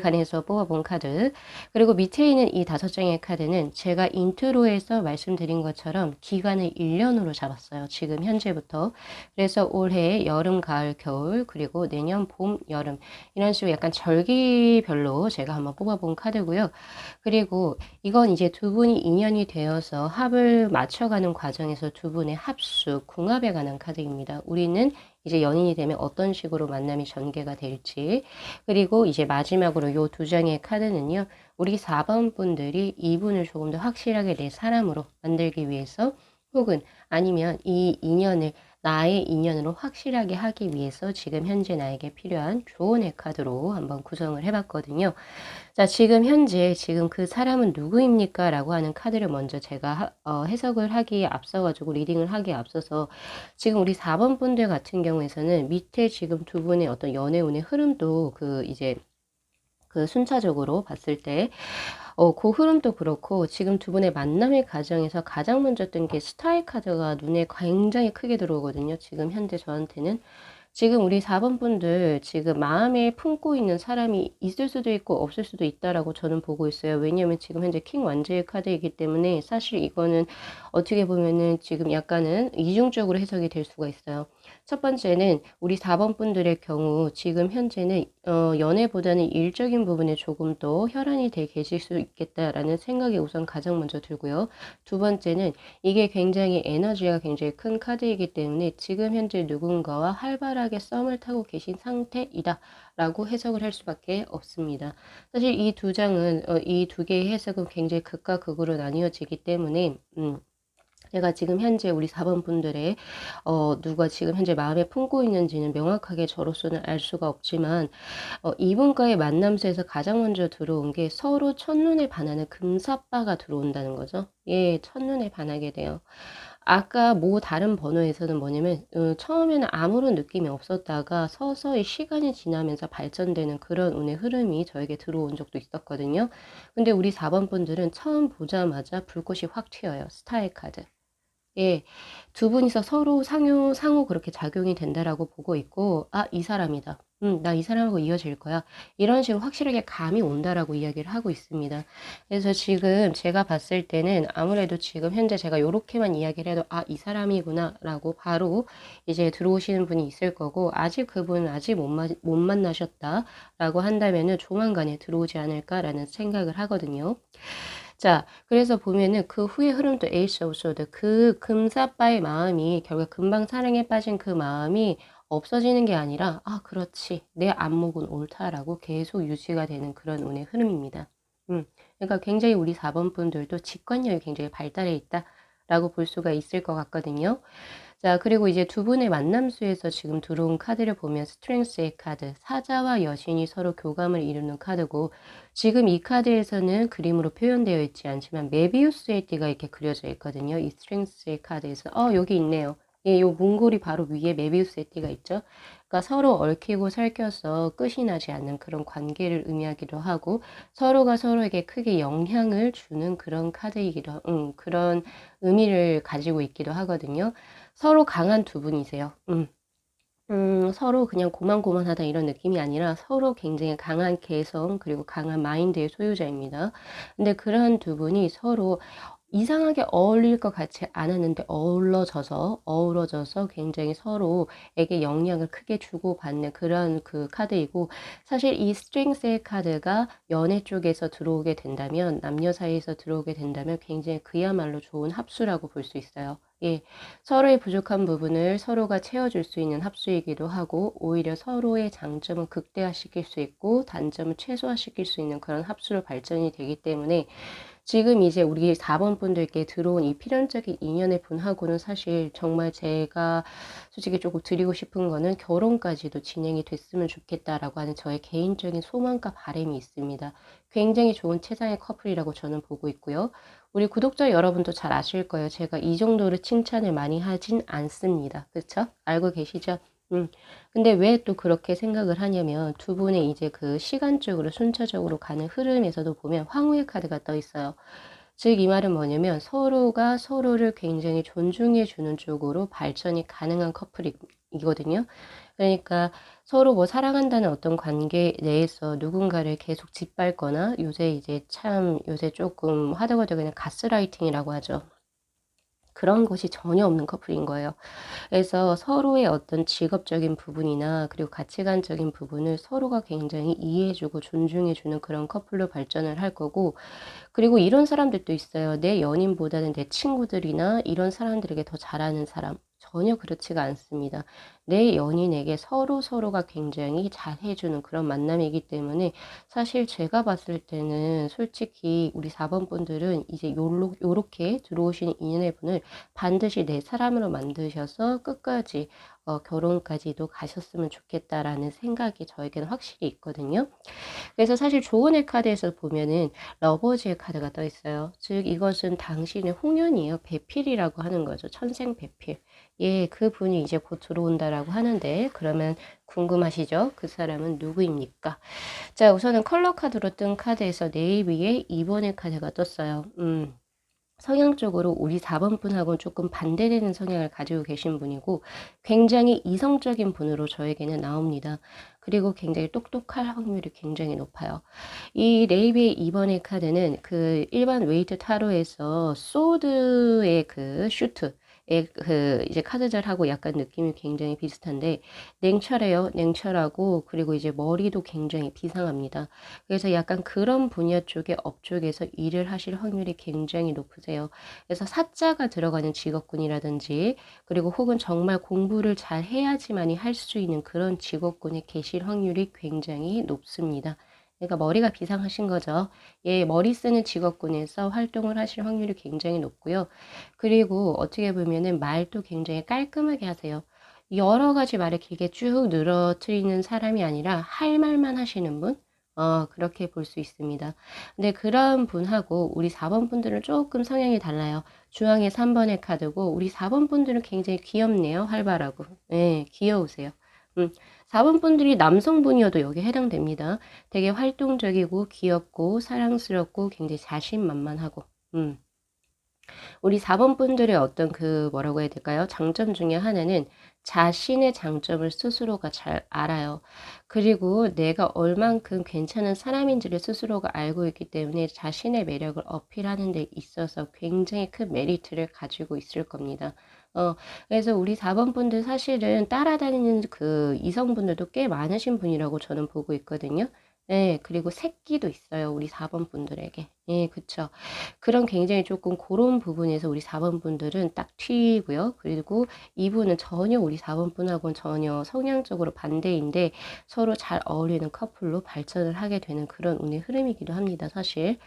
Speaker 1: 관해서 뽑아본 카드. 그리고 밑에 있는 이 5장의 카드는 제가 인트로에서 말씀드린 것처럼 기간을 1년으로 잡았어요. 지금 현재부터. 그래서 올해 여름, 가을, 겨울, 그리고 내년 봄, 여름 이런 식으로 약간 절기별로 제가 한번 뽑아본 카드고요. 그리고 이건 이제 두 분이 인연이 되어서 합을 맞춰가는 과정에서 두 분의 합수, 궁합에 관한 카드입니다. 우리는 이제 연인이 되면 어떤 식으로 만남이 전개가 될지. 그리고 이제 마지막으로 요 2장의 카드는요. 우리 4번 분들이 이분을 조금 더 확실하게 내 사람으로 만들기 위해서, 혹은 아니면 이 인연을 나의 인연으로 확실하게 하기 위해서 지금 현재 나에게 필요한 조언의 카드로 한번 구성을 해봤거든요. 자, 지금 현재 지금 그 사람은 누구입니까? 라고 하는 카드를 먼저 제가 해석을 하기에 앞서가지고 리딩을 하기에 앞서서, 지금 우리 4번 분들 같은 경우에서는 밑에 지금 두 분의 어떤 연애운의 흐름도 이제 그 순차적으로 봤을 때 그 흐름도 그렇고, 지금 두 분의 만남의 과정에서 가장 먼저 뜬 게 스타의 카드가 눈에 굉장히 크게 들어오거든요. 지금 현재 저한테는. 지금 우리 4번 분들 지금 마음에 품고 있는 사람이 있을 수도 있고 없을 수도 있다라고 저는 보고 있어요. 왜냐하면 지금 현재 킹 완즈의 카드이기 때문에 사실 이거는 어떻게 보면은 지금 약간은 이중적으로 해석이 될 수가 있어요. 첫 번째는 우리 4번 분들의 경우 지금 현재는 연애보다는 일적인 부분에 조금 더 혈안이 돼 계실 수 있겠다라는 생각이 우선 가장 먼저 들고요. 두 번째는 이게 굉장히 에너지가 굉장히 큰 카드이기 때문에 지금 현재 누군가와 활발하게 썸을 타고 계신 상태이다 라고 해석을 할 수밖에 없습니다. 사실 이 2장은 이 2개의 해석은 굉장히 극과 극으로 나뉘어지기 때문에 제가 지금 현재 우리 4번 분들의 누가 지금 현재 마음에 품고 있는지는 명확하게 저로서는 알 수가 없지만, 이분과의 만남새에서 가장 먼저 들어온 게 서로 첫눈에 반하는 금사빠가 들어온다는 거죠. 예, 첫눈에 반하게 돼요. 아까 다른 번호에서는 뭐냐면 처음에는 아무런 느낌이 없었다가 서서히 시간이 지나면서 발전되는 그런 운의 흐름이 저에게 들어온 적도 있었거든요. 근데 우리 4번 분들은 처음 보자마자 불꽃이 확 튀어요. 스타의 카드. 예. 두 분이서 서로 상호 그렇게 작용이 된다라고 보고 있고, '아 이 사람이다. 나 이 사람하고 이어질 거야.' 이런 식으로 확실하게 감이 온다라고 이야기를 하고 있습니다. 그래서 지금 제가 봤을 때는 아무래도 지금 현재 제가 요렇게만 이야기를 해도 '아 이 사람이구나.'라고 바로 이제 들어오시는 분이 있을 거고, 아직 그분은 아직 못 만나셨다라고 한다면은 '조만간에 들어오지 않을까.'라는 생각을 하거든요. 자, 그래서 보면은 그 후의 흐름도 에이스 오브 소드, 그 금사빠의 마음이 결국 금방 사랑에 빠진 그 마음이 없어지는 게 아니라 '아 그렇지. 내 안목은 옳다.'라고 계속 유지가 되는 그런 운의 흐름입니다. 그러니까 굉장히 우리 4번 분들도 직관력이 굉장히 발달해 있다라고 볼 수가 있을 것 같거든요. 자, 그리고 이제 두 분의 만남수에서 지금 들어온 카드를 보면 스트렝스의 카드, 사자와 여신이 서로 교감을 이루는 카드고, 지금 이 카드에서는 그림으로 표현되어 있지 않지만 메비우스의 띠가 이렇게 그려져 있거든요. 이 스트렝스의 카드에서. 여기 있네요. 예, 요 문고리 바로 위에 메비우스의 띠가 있죠. 그러니까 서로 얽히고 설켜서 끝이 나지 않는 그런 관계를 의미하기도 하고, 서로가 서로에게 크게 영향을 주는 그런 카드이기도, 그런 의미를 가지고 있기도 하거든요. 서로 강한 두 분이세요. 서로 그냥 고만고만하다 이런 느낌이 아니라 서로 굉장히 강한 개성 그리고 강한 마인드의 소유자입니다. 근데 그런 두 분이 서로 이상하게 어울릴 것 같지 않았는데 어우러져서 굉장히 서로에게 영향을 크게 주고받는 그런 그 카드이고, 사실 이 스트링스의 카드가 연애 쪽에서 들어오게 된다면, 남녀 사이에서 들어오게 된다면 굉장히 그야말로 좋은 합수라고 볼 수 있어요. 예. 서로의 부족한 부분을 서로가 채워줄 수 있는 합수이기도 하고, 오히려 서로의 장점을 극대화시킬 수 있고 단점을 최소화시킬 수 있는 그런 합수로 발전이 되기 때문에, 지금 이제 우리 4번 분들께 들어온 이 필연적인 인연의 분하고는 사실 정말 제가 솔직히 조금 드리고 싶은 거는 결혼까지도 진행이 됐으면 좋겠다라고 하는 저의 개인적인 소망과 바람이 있습니다. 굉장히 좋은 최상의 커플이라고 저는 보고 있고요. 우리 구독자 여러분도 잘 아실 거예요. 제가 이 정도로 칭찬을 많이 하진 않습니다. 그쵸? 알고 계시죠? 근데 왜 또 그렇게 생각을 하냐면 두 분의 이제 그 시간적으로 순차적으로 가는 흐름에서도 보면 황후의 카드가 떠 있어요. 즉, 이 말은 뭐냐면 서로가 서로를 굉장히 존중해 주는 쪽으로 발전이 가능한 커플이거든요. 그러니까 서로 뭐 사랑한다는 어떤 관계 내에서 누군가를 계속 짓밟거나 요새 이제 참 요새 조금 하다못해 그냥 가스라이팅이라고 하죠. 그런 것이 전혀 없는 커플인 거예요. 그래서 서로의 어떤 직업적인 부분이나 그리고 가치관적인 부분을 서로가 굉장히 이해해주고 존중해주는 그런 커플로 발전을 할 거고, 그리고 이런 사람들도 있어요. 내 연인보다는 내 친구들이나 이런 사람들에게 더 잘하는 사람. 전혀 그렇지가 않습니다. 내 연인에게 서로가 굉장히 잘해주는 그런 만남이기 때문에 사실 제가 봤을 때는 솔직히 우리 4번 분들은 이제 요렇게 들어오신 인연의 분을 반드시 내 사람으로 만드셔서 끝까지 결혼까지도 가셨으면 좋겠다라는 생각이 저에게는 확실히 있거든요. 그래서 사실 조언의 카드에서 보면은 러버즈의 카드가 떠 있어요. 즉 이것은 당신의 홍련이에요. 배필이라고 하는 거죠. 천생 배필. 예, 그 분이 이제 곧 들어온다라고 하는데 그러면 궁금하시죠? 그 사람은 누구입니까? 자, 우선은 컬러 카드로 뜬 카드에서 네이비의 2번의 카드가 떴어요. 성향적으로 우리 4번 분하고는 조금 반대되는 성향을 가지고 계신 분이고 굉장히 이성적인 분으로 저에게는 나옵니다. 그리고 굉장히 똑똑할 확률이 굉장히 높아요. 이 레이비의 2번의 카드는 그 일반 웨이트 타로에서 소드의 그 슈트 그 이제 카드잘하고 약간 느낌이 굉장히 비슷한데 냉철해요. 냉철하고 그리고 이제 머리도 굉장히 비상합니다. 그래서 약간 그런 분야 쪽의 업쪽에서 일을 하실 확률이 굉장히 높으세요. 그래서 사자가 들어가는 직업군이라든지 그리고 혹은 정말 공부를 잘 해야지만이 할 수 있는 그런 직업군에 계실 확률이 굉장히 높습니다. 그러니까 머리가 비상하신 거죠. 예, 머리 쓰는 직업군에서 활동을 하실 확률이 굉장히 높고요. 그리고 어떻게 보면은 말도 굉장히 깔끔하게 하세요. 여러 가지 말을 길게 쭉 늘어뜨리는 사람이 아니라 할 말만 하시는 분? 그렇게 볼 수 있습니다. 근데 그런 분하고 우리 4번 분들은 조금 성향이 달라요. 중앙에 3번의 카드고 우리 4번 분들은 굉장히 귀엽네요. 활발하고. 예, 귀여우세요. 음, 4번 분들이 남성분이어도 여기에 해당됩니다. 되게 활동적이고 귀엽고 사랑스럽고 굉장히 자신만만하고. 우리 4번 분들의 어떤 그 뭐라고 해야 될까요? 장점 중에 하나는 자신의 장점을 스스로가 잘 알아요. 그리고 내가 얼만큼 괜찮은 사람인지를 스스로가 알고 있기 때문에 자신의 매력을 어필하는 데 있어서 굉장히 큰 메리트를 가지고 있을 겁니다. 그래서 우리 4번 분들 사실은 따라다니는 그 이성분들도 꽤 많으신 분이라고 저는 보고 있거든요. 네, 그리고 새끼도 있어요. 우리 4번 분들에게. 예, 그쵸. 그런 굉장히 조금 고런 부분에서 우리 4번 분들은 딱 튀고요. 그리고 이분은 전혀 우리 4번 분하고는 전혀 성향적으로 반대인데 서로 잘 어울리는 커플로 발전을 하게 되는 그런 운의 흐름이기도 합니다, 사실.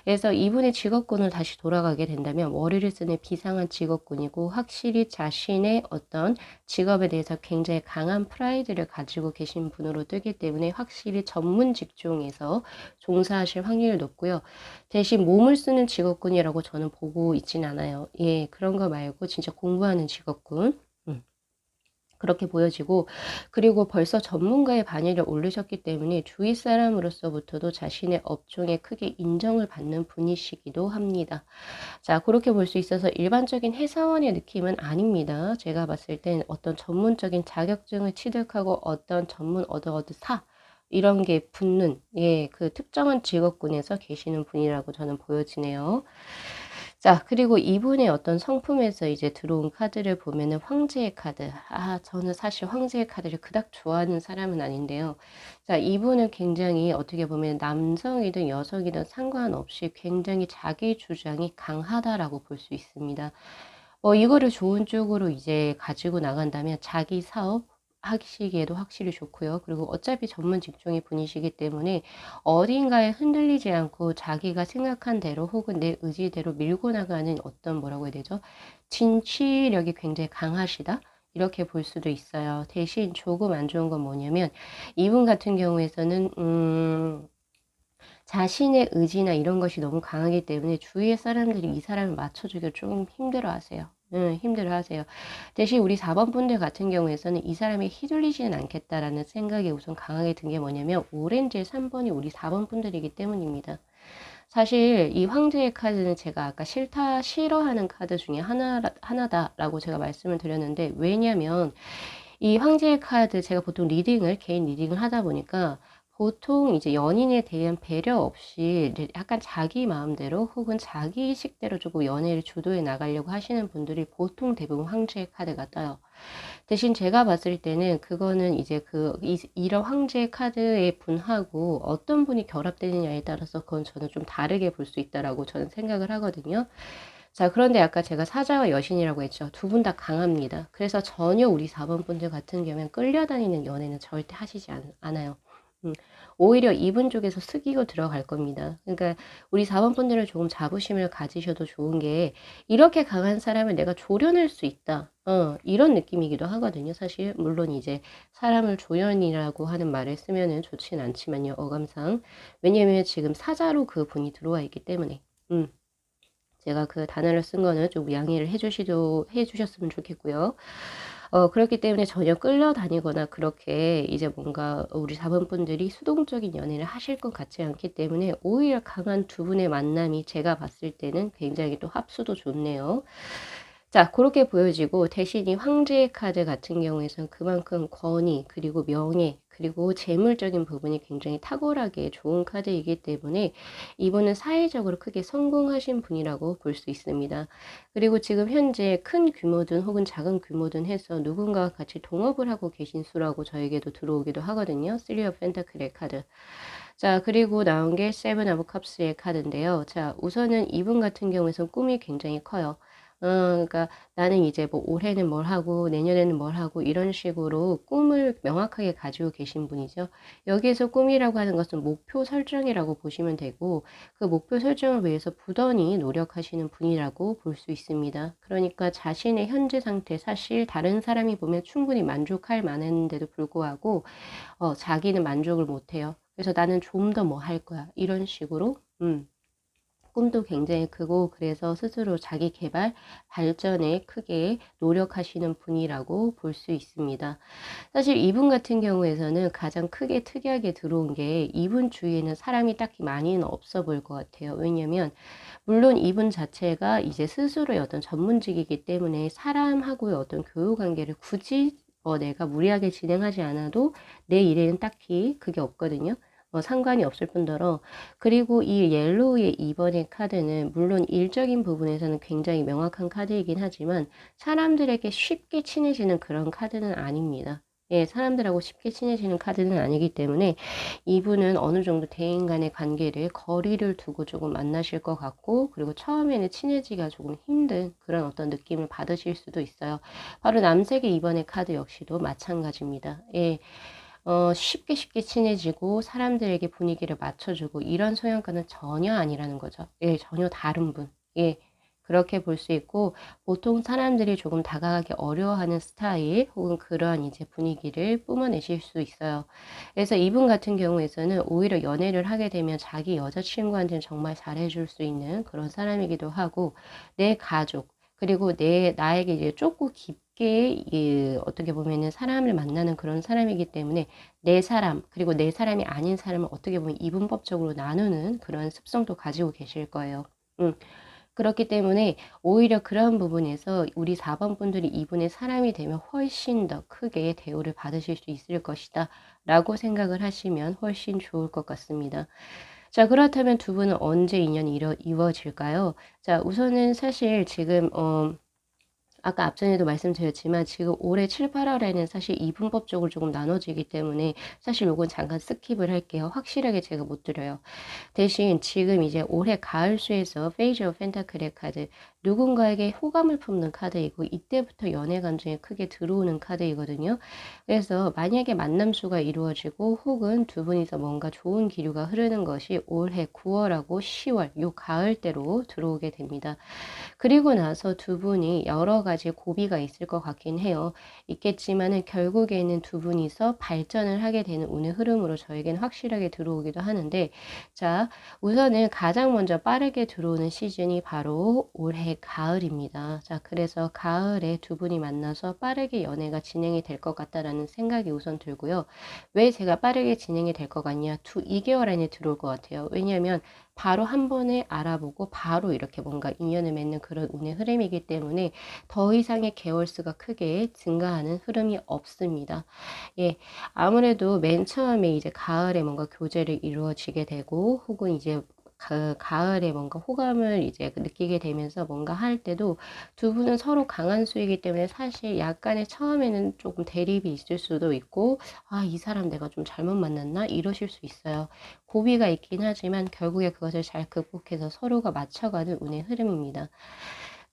Speaker 1: 그래서 이분의 직업군을 다시 돌아가게 된다면 머리를 쓰는 비상한 직업군이고 확실히 자신의 어떤 직업에 대해서 굉장히 강한 프라이드를 가지고 계신 분으로 뜨기 때문에 확실히 전문 직종에서 종사하실 확률이 높고요. 대신 몸을 쓰는 직업군이라고 저는 보고 있진 않아요. 예, 그런 거 말고 진짜 공부하는 직업군. 그렇게 보여지고, 그리고 벌써 전문가의 반열에 오르셨기 때문에 주위 사람으로서부터도 자신의 업종에 크게 인정을 받는 분이시기도 합니다. 자, 그렇게 볼 수 있어서 일반적인 회사원의 느낌은 아닙니다. 제가 봤을 땐 어떤 전문적인 자격증을 취득하고 어떤 전문 사 이런 게 붙는 예, 그 특정한 직업군에서 계시는 분이라고 저는 보여지네요. 자, 그리고 이분의 어떤 성품에서 이제 들어온 카드를 보면은 황제의 카드. 저는 사실 황제의 카드를 그닥 좋아하는 사람은 아닌데요. 자, 이분은 굉장히 어떻게 보면 남성이든 여성이든 상관없이 굉장히 자기 주장이 강하다라고 볼 수 있습니다. 이거를 좋은 쪽으로 이제 가지고 나간다면 자기 사업, 하시기에도 확실히 좋고요. 그리고 어차피 전문 직종의 분이시기 때문에 어딘가에 흔들리지 않고 자기가 생각한 대로 혹은 내 의지대로 밀고 나가는 어떤 뭐라고 해야 되죠? 진취력이 굉장히 강하시다? 이렇게 볼 수도 있어요. 대신 조금 안 좋은 건 뭐냐면 이분 같은 경우에서는 자신의 의지나 이런 것이 너무 강하기 때문에 주위의 사람들이 이 사람을 맞춰주기가 좀 힘들어하세요. 힘들어하세요. 대신 우리 4번 분들 같은 경우에서는 이 사람이 휘둘리지는 않겠다라는 생각이 우선 강하게 든 게 뭐냐면 오렌지의 3번이 우리 4번 분들이기 때문입니다. 사실 이 황제의 카드는 제가 아까 싫어하는 카드 중에 하나다라고 제가 말씀을 드렸는데 왜냐면 이 황제의 카드 제가 보통 개인 리딩을 하다 보니까 보통 이제 연인에 대한 배려 없이 이제 약간 자기 마음대로 혹은 자기 식대로 조금 연애를 주도해 나가려고 하시는 분들이 보통 대부분 황제의 카드가 떠요. 대신 제가 봤을 때는 그거는 이제 이런 황제의 카드의 분하고 어떤 분이 결합되느냐에 따라서 그건 저는 좀 다르게 볼 수 있다라고 저는 생각을 하거든요. 자, 그런데 아까 제가 사자와 여신이라고 했죠. 두 분 다 강합니다. 그래서 전혀 우리 4번 분들 같은 경우엔 끌려다니는 연애는 절대 하시지 않아요. 음, 오히려 이분 쪽에서 숙이고 들어갈 겁니다. 그러니까 우리 4번 분들은 조금 자부심을 가지셔도 좋은 게 이렇게 강한 사람을 내가 조련할 수 있다. 이런 느낌이기도 하거든요. 사실 물론 이제 사람을 조연이라고 하는 말을 쓰면은 좋진 않지만요. 어감상. 왜냐면 지금 사자로 그 분이 들어와 있기 때문에. 제가 그 단어를 쓴 거는 좀 양해를 해주셨으면 좋겠고요. 그렇기 때문에 전혀 끌려다니거나 그렇게 이제 뭔가 우리 4번 분들이 수동적인 연애를 하실 것 같지 않기 때문에 오히려 강한 두 분의 만남이 제가 봤을 때는 굉장히 또 합수도 좋네요. 자, 그렇게 보여지고 대신 이 황제의 카드 같은 경우에는 그만큼 권위, 그리고 명예, 그리고 재물적인 부분이 굉장히 탁월하게 좋은 카드이기 때문에 이분은 사회적으로 크게 성공하신 분이라고 볼 수 있습니다. 그리고 지금 현재 큰 규모든 혹은 작은 규모든 해서 누군가와 같이 동업을 하고 계신 수라고 저에게도 들어오기도 하거든요. 3 of Pentacle의 카드. 자, 그리고 나온 게 세븐 오브 컵스의 카드인데요. 자, 우선은 이분 같은 경우에는 꿈이 굉장히 커요. 그러니까 나는 이제 뭐 올해는 뭘 하고 내년에는 뭘 하고 이런 식으로 꿈을 명확하게 가지고 계신 분이죠. 여기에서 꿈이라고 하는 것은 목표 설정이라고 보시면 되고 그 목표 설정을 위해서 부단히 노력하시는 분이라고 볼 수 있습니다. 그러니까 자신의 현재 상태 사실 다른 사람이 보면 충분히 만족할 만한데도 불구하고 자기는 만족을 못해요. 그래서 나는 좀 더 뭐 할 거야. 이런 식으로 꿈도 굉장히 크고 그래서 스스로 자기 개발, 발전에 크게 노력하시는 분이라고 볼 수 있습니다. 사실 이분 같은 경우에서는 가장 크게 특이하게 들어온 게 이분 주위에는 사람이 딱히 많이는 없어 보일 것 같아요. 왜냐면 물론 이분 자체가 이제 스스로의 어떤 전문직이기 때문에 사람하고의 어떤 교우 관계를 굳이 내가 무리하게 진행하지 않아도 내 일에는 딱히 그게 없거든요. 상관이 없을 뿐더러 그리고 이 옐로우의 2번의 카드는 물론 일적인 부분에서는 굉장히 명확한 카드이긴 하지만 사람들에게 쉽게 친해지는 그런 카드는 아닙니다. 예, 사람들하고 쉽게 친해지는 카드는 아니기 때문에 이분은 어느 정도 대인 간의 관계를 거리를 두고 조금 만나실 것 같고 그리고 처음에는 친해지기가 조금 힘든 그런 어떤 느낌을 받으실 수도 있어요. 바로 남색의 2번의 카드 역시도 마찬가지입니다. 예. 쉽게 친해지고 사람들에게 분위기를 맞춰주고 이런 성향과는 전혀 아니라는 거죠. 예, 전혀 다른 분. 예, 그렇게 볼 수 있고 보통 사람들이 조금 다가가기 어려워하는 스타일 혹은 그러한 이제 분위기를 뿜어내실 수 있어요. 그래서 이분 같은 경우에서는 오히려 연애를 하게 되면 자기 여자친구한테는 정말 잘해줄 수 있는 그런 사람이기도 하고 내 가족 그리고 나에게 이제 좁고 깊게 어떻게 보면은 사람을 만나는 그런 사람이기 때문에 내 사람 그리고 내 사람이 아닌 사람을 어떻게 보면 이분법적으로 나누는 그런 습성도 가지고 계실 거예요. 그렇기 때문에 오히려 그런 부분에서 우리 4번 분들이 이분의 사람이 되면 훨씬 더 크게 대우를 받으실 수 있을 것이다 라고 생각을 하시면 훨씬 좋을 것 같습니다. 자, 그렇다면 두 분은 언제 인연이 이루어질까요? 자, 우선은 사실 지금 아까 앞전에도 말씀드렸지만 지금 올해 7, 8월에는 사실 이분법적으로 조금 나눠지기 때문에 사실 요건 잠깐 스킵을 할게요. 확실하게 제가 못 드려요. 대신 지금 이제 올해 가을수에서 페이지 오브 펜타클의 카드 누군가에게 호감을 품는 카드이고 이때부터 연애 감정이 크게 들어오는 카드이거든요. 그래서 만약에 만남수가 이루어지고 혹은 두 분이서 뭔가 좋은 기류가 흐르는 것이 올해 9월하고 10월 요 가을대로 들어오게 됩니다. 그리고 나서 두 분이 여러 가지 고비가 있을 것 같긴 해요. 있겠지만은 결국에는 두 분이서 발전을 하게 되는 운의 흐름으로 저에겐 확실하게 들어오기도 하는데, 자, 우선은 가장 먼저 빠르게 들어오는 시즌이 바로 올해 가을입니다. 자, 그래서 가을에 두 분이 만나서 빠르게 연애가 진행이 될 것 같다라는 생각이 우선 들고요. 왜 제가 빠르게 진행이 될 것 같냐? 2개월 안에 들어올 것 같아요. 왜냐하면 바로 한 번에 알아보고 바로 이렇게 뭔가 인연을 맺는 그런 운의 흐름이기 때문에 더 이상의 개월수가 크게 증가하는 흐름이 없습니다. 예, 아무래도 맨 처음에 이제 가을에 뭔가 교제를 이루어지게 되고 혹은 이제 가을에 뭔가 호감을 이제 느끼게 되면서 뭔가 할 때도 두 분은 서로 강한 수이기 때문에 사실 약간의 처음에는 조금 대립이 있을 수도 있고, 아, 이 사람 내가 좀 잘못 만났나? 이러실 수 있어요. 고비가 있긴 하지만 결국에 그것을 잘 극복해서 서로가 맞춰가는 운의 흐름입니다.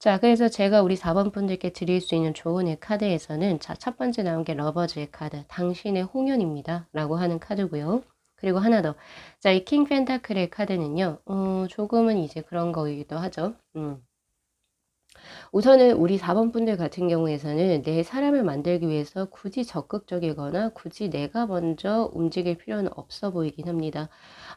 Speaker 1: 자, 그래서 제가 우리 4번 분들께 드릴 수 있는 조언의 카드에서는, 자, 첫 번째 나온 게 러버즈의 카드, 당신의 홍연입니다 라고 하는 카드고요. 그리고 하나 더. 자, 이 킹 펜타클의 카드는요, 조금은 이제 그런 거이기도 하죠. 우선은 우리 4번 분들 같은 경우에서는 내 사람을 만들기 위해서 굳이 적극적이거나 굳이 내가 먼저 움직일 필요는 없어 보이긴 합니다.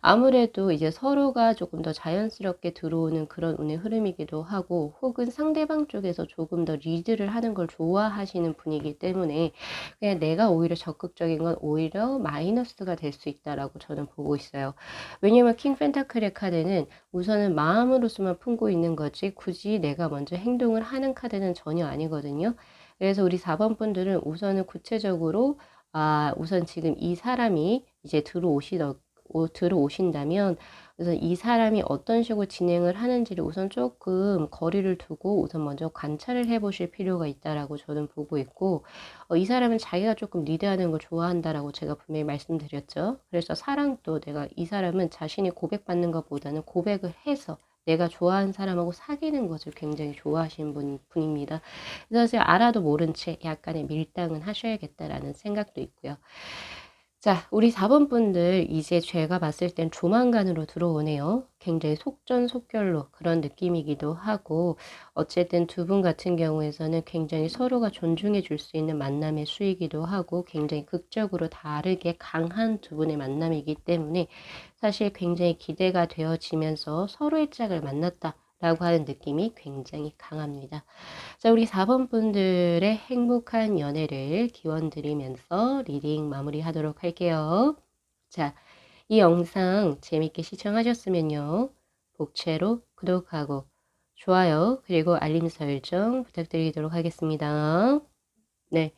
Speaker 1: 아무래도 이제 서로가 조금 더 자연스럽게 들어오는 그런 운의 흐름이기도 하고 혹은 상대방 쪽에서 조금 더 리드를 하는 걸 좋아하시는 분이기 때문에 그냥 내가 오히려 적극적인 건 오히려 마이너스가 될 수 있다라고 저는 보고 있어요. 왜냐면 킹 펜타클의 카드는 우선은 마음으로서만 품고 있는 거지 굳이 내가 먼저 행동을 하는 카드는 전혀 아니거든요. 그래서 우리 4번 분들은 우선은 구체적으로 우선 지금 이 사람이 이제 들어오신다면 우선 이 사람이 어떤 식으로 진행을 하는지를 우선 조금 거리를 두고 우선 먼저 관찰을 해보실 필요가 있다라고 저는 보고 있고, 이 사람은 자기가 조금 리드하는 걸 좋아한다라고 제가 분명히 말씀드렸죠. 그래서 사랑도 내가 이 사람은 자신이 고백받는 것보다는 고백을 해서 내가 좋아하는 사람하고 사귀는 것을 굉장히 좋아하시는 분입니다. 그래서 알아도 모른 채 약간의 밀당은 하셔야겠다라는 생각도 있고요. 자, 우리 4번 분들 이제 제가 봤을 땐 조만간으로 들어오네요. 굉장히 속전속결로 그런 느낌이기도 하고 어쨌든 두 분 같은 경우에서는 굉장히 서로가 존중해 줄 수 있는 만남의 수이기도 하고 굉장히 극적으로 다르게 강한 두 분의 만남이기 때문에 사실 굉장히 기대가 되어지면서 서로의 짝을 만났다 라고 하는 느낌이 굉장히 강합니다. 자, 우리 4번 분들의 행복한 연애를 기원 드리면서 리딩 마무리하도록 할게요. 자, 이 영상 재밌게 시청하셨으면요. 복채로 구독하고 좋아요 그리고 알림 설정 부탁드리도록 하겠습니다. 네,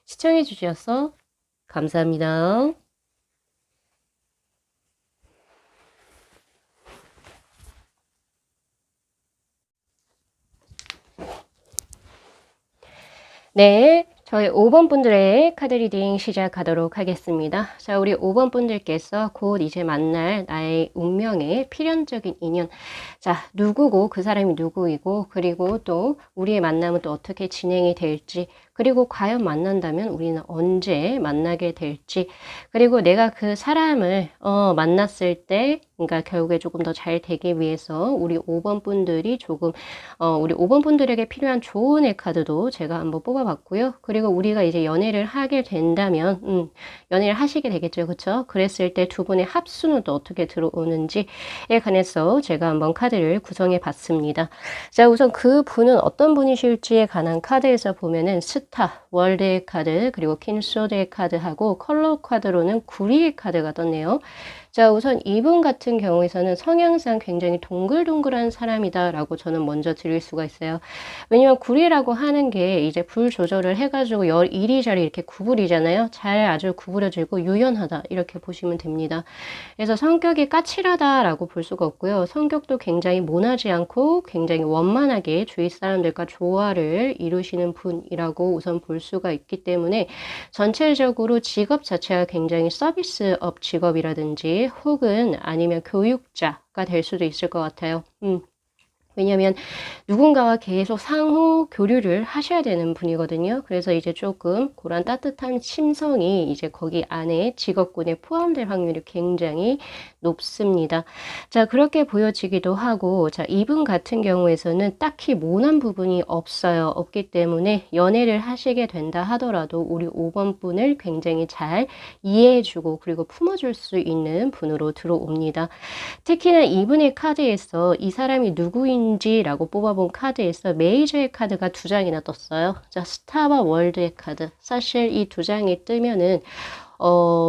Speaker 1: 시청해 주셔서 감사합니다. 네, 저희 5번 분들의 카드 리딩 시작하도록 하겠습니다. 자, 우리 5번 분들께서 곧 이제 만날 나의 운명의 필연적인 인연. 자, 누구고 그 사람이 누구이고 그리고 또 우리의 만남은 또 어떻게 진행이 될지 그리고 과연 만난다면 우리는 언제 만나게 될지 그리고 내가 그 사람을 만났을 때 그러니까 결국에 조금 더 잘 되기 위해서 우리 5번 분들이 조금 우리 5번 분들에게 필요한 조언의 카드도 제가 한번 뽑아봤고요. 그리고 우리가 이제 연애를 하게 된다면 연애를 하시게 되겠죠. 그쵸? 그랬을 때 두 분의 합수는 또 어떻게 들어오는지에 관해서 제가 한번 카드를 구성해 봤습니다. 자, 우선 그 분은 어떤 분이실지에 관한 카드에서 보면은 스타, 월드의 카드, 그리고 킹소드의 카드하고 컬러 카드로는 구리의 카드가 떴네요. 자, 우선 이분 같은 경우에서는 성향상 굉장히 동글동글한 사람이다라고 저는 먼저 드릴 수가 있어요. 왜냐면 구리라고 하는 게 이제 불 조절을 해가지고 이리저리 이렇게 구부리잖아요. 잘 아주 구부려지고 유연하다 이렇게 보시면 됩니다. 그래서 성격이 까칠하다라고 볼 수가 없고요. 성격도 굉장히 모나지 않고 굉장히 원만하게 주위 사람들과 조화를 이루시는 분이라고 우선 볼 수가 있기 때문에 전체적으로 직업 자체가 굉장히 서비스업 직업이라든지 혹은 아니면 교육자가 될 수도 있을 것 같아요. 왜냐면 누군가와 계속 상호 교류를 하셔야 되는 분이거든요. 그래서 이제 조금 그런 따뜻한 심성이 이제 거기 안에 직업군에 포함될 확률이 굉장히 높습니다. 자, 그렇게 보여지기도 하고, 자, 이분 같은 경우에서는 딱히 모난 부분이 없어요. 없기 때문에 연애를 하시게 된다 하더라도 우리 5번 분을 굉장히 잘 이해해주고 그리고 품어줄 수 있는 분으로 들어옵니다. 특히나 이분의 카드에서 이 사람이 누구인지라고 뽑아본 카드에서 메이저의 카드가 두 장이나 떴어요. 자, 스타와 월드의 카드. 사실 이 두 장이 뜨면은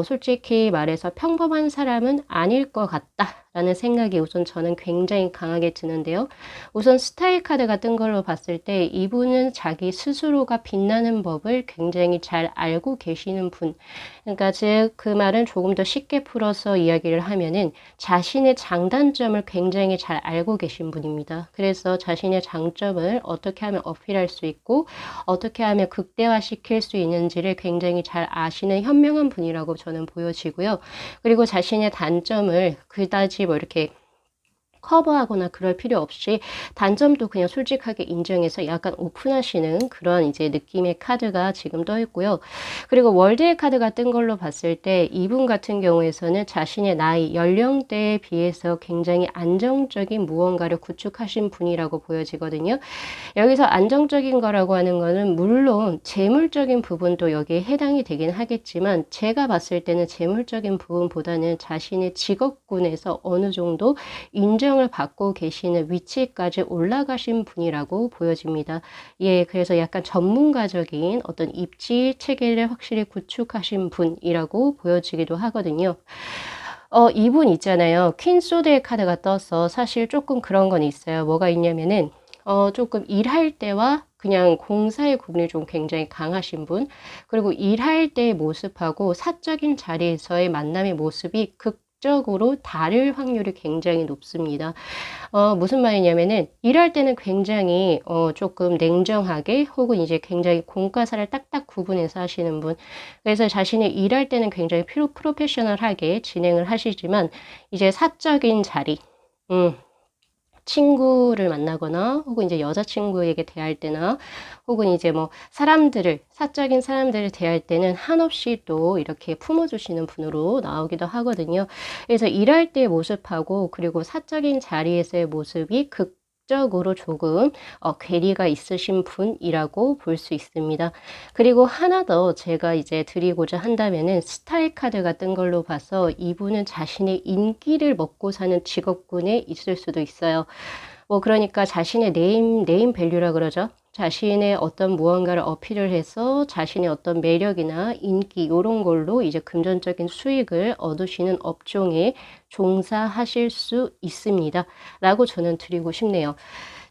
Speaker 1: 솔직히 말해서 평범한 사람은 아닐 것 같다라는 생각이 우선 저는 굉장히 강하게 드는데요. 우선 스타의 카드가 뜬 걸로 봤을 때 이분은 자기 스스로가 빛나는 법을 굉장히 잘 알고 계시는 분. 그러니까 즉 그 말은 조금 더 쉽게 풀어서 이야기를 하면은 자신의 장단점을 굉장히 잘 알고 계신 분입니다. 그래서 자신의 장점을 어떻게 하면 어필할 수 있고 어떻게 하면 극대화시킬 수 있는지를 굉장히 잘 아시는 현명한 분이라고 저는 보여지고요. 그리고 자신의 단점을 그다지 뭐 이렇게 커버하거나 그럴 필요 없이 단점도 그냥 솔직하게 인정해서 약간 오픈하시는 그런 이제 느낌의 카드가 지금 떠 있고요. 그리고 월드의 카드가 뜬 걸로 봤을 때 이분 같은 경우에서는 자신의 나이, 연령대에 비해서 굉장히 안정적인 무언가를 구축하신 분이라고 보여지거든요. 여기서 안정적인 거라고 하는 거는 물론 재물적인 부분도 여기에 해당이 되긴 하겠지만 제가 봤을 때는 재물적인 부분보다는 자신의 직업군에서 어느 정도 인정을 받고 계시는 위치까지 올라가신 분이라고 보여집니다. 예, 그래서 약간 전문가적인 어떤 입지 체계를 확실히 구축하신 분이라고 보여지기도 하거든요. 이분 있잖아요. 퀸 소드의 카드가 떠서 사실 조금 그런 건 있어요. 뭐가 있냐면은 조금 일할 때와 그냥 공사의 구분이 좀 굉장히 강하신 분, 그리고 일할 때의 모습하고 사적인 자리에서의 만남의 모습이 극적으로 다를 확률이 굉장히 높습니다. 무슨 말이냐면은 일할 때는 굉장히 조금 냉정하게 혹은 이제 굉장히 공과사를 딱딱 구분해서 하시는 분. 그래서 자신이 일할 때는 굉장히 프로페셔널하게 진행을 하시지만 이제 사적인 자리, 친구를 만나거나 혹은 이제 여자친구에게 대할 때나 혹은 이제 뭐 사적인 사람들을 대할 때는 한없이 또 이렇게 품어주시는 분으로 나오기도 하거든요. 그래서 일할 때의 모습하고 그리고 사적인 자리에서의 모습이 극적으로 조금 괴리가 있으신 분이라고 볼 수 있습니다. 그리고 하나 더 제가 이제 드리고자 한다면은 스타의 카드가 뜬 걸로 봐서 이분은 자신의 인기를 먹고 사는 직업군에 있을 수도 있어요. 뭐 그러니까 자신의 네임 밸류라 그러죠. 자신의 어떤 무언가를 어필을 해서 자신의 어떤 매력이나 인기 이런 걸로 이제 금전적인 수익을 얻으시는 업종에 종사하실 수 있습니다. 라고 저는 드리고 싶네요.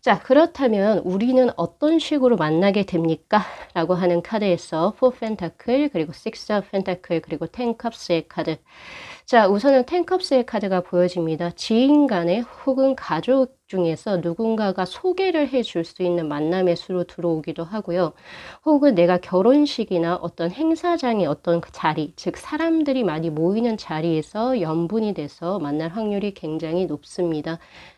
Speaker 1: 자, 그렇다면 우리는 어떤 식으로 만나게 됩니까? 라고 하는 카드에서 4 펜타클, 그리고 6 펜타클, 그리고 10 컵스의 카드. 자, 우선은 10 컵스의 카드가 보여집니다. 지인 간에 혹은 가족 중에서 누군가가 소개를 해줄 수 있는 만남의 수로 들어오기도 하고요. 혹은 내가 결혼식이나 어떤 행사장의 어떤 그 자리, 즉 사람들이 많이 모이는 자리에서 연분이 돼서 만날 확률이 굉장히 높습니다.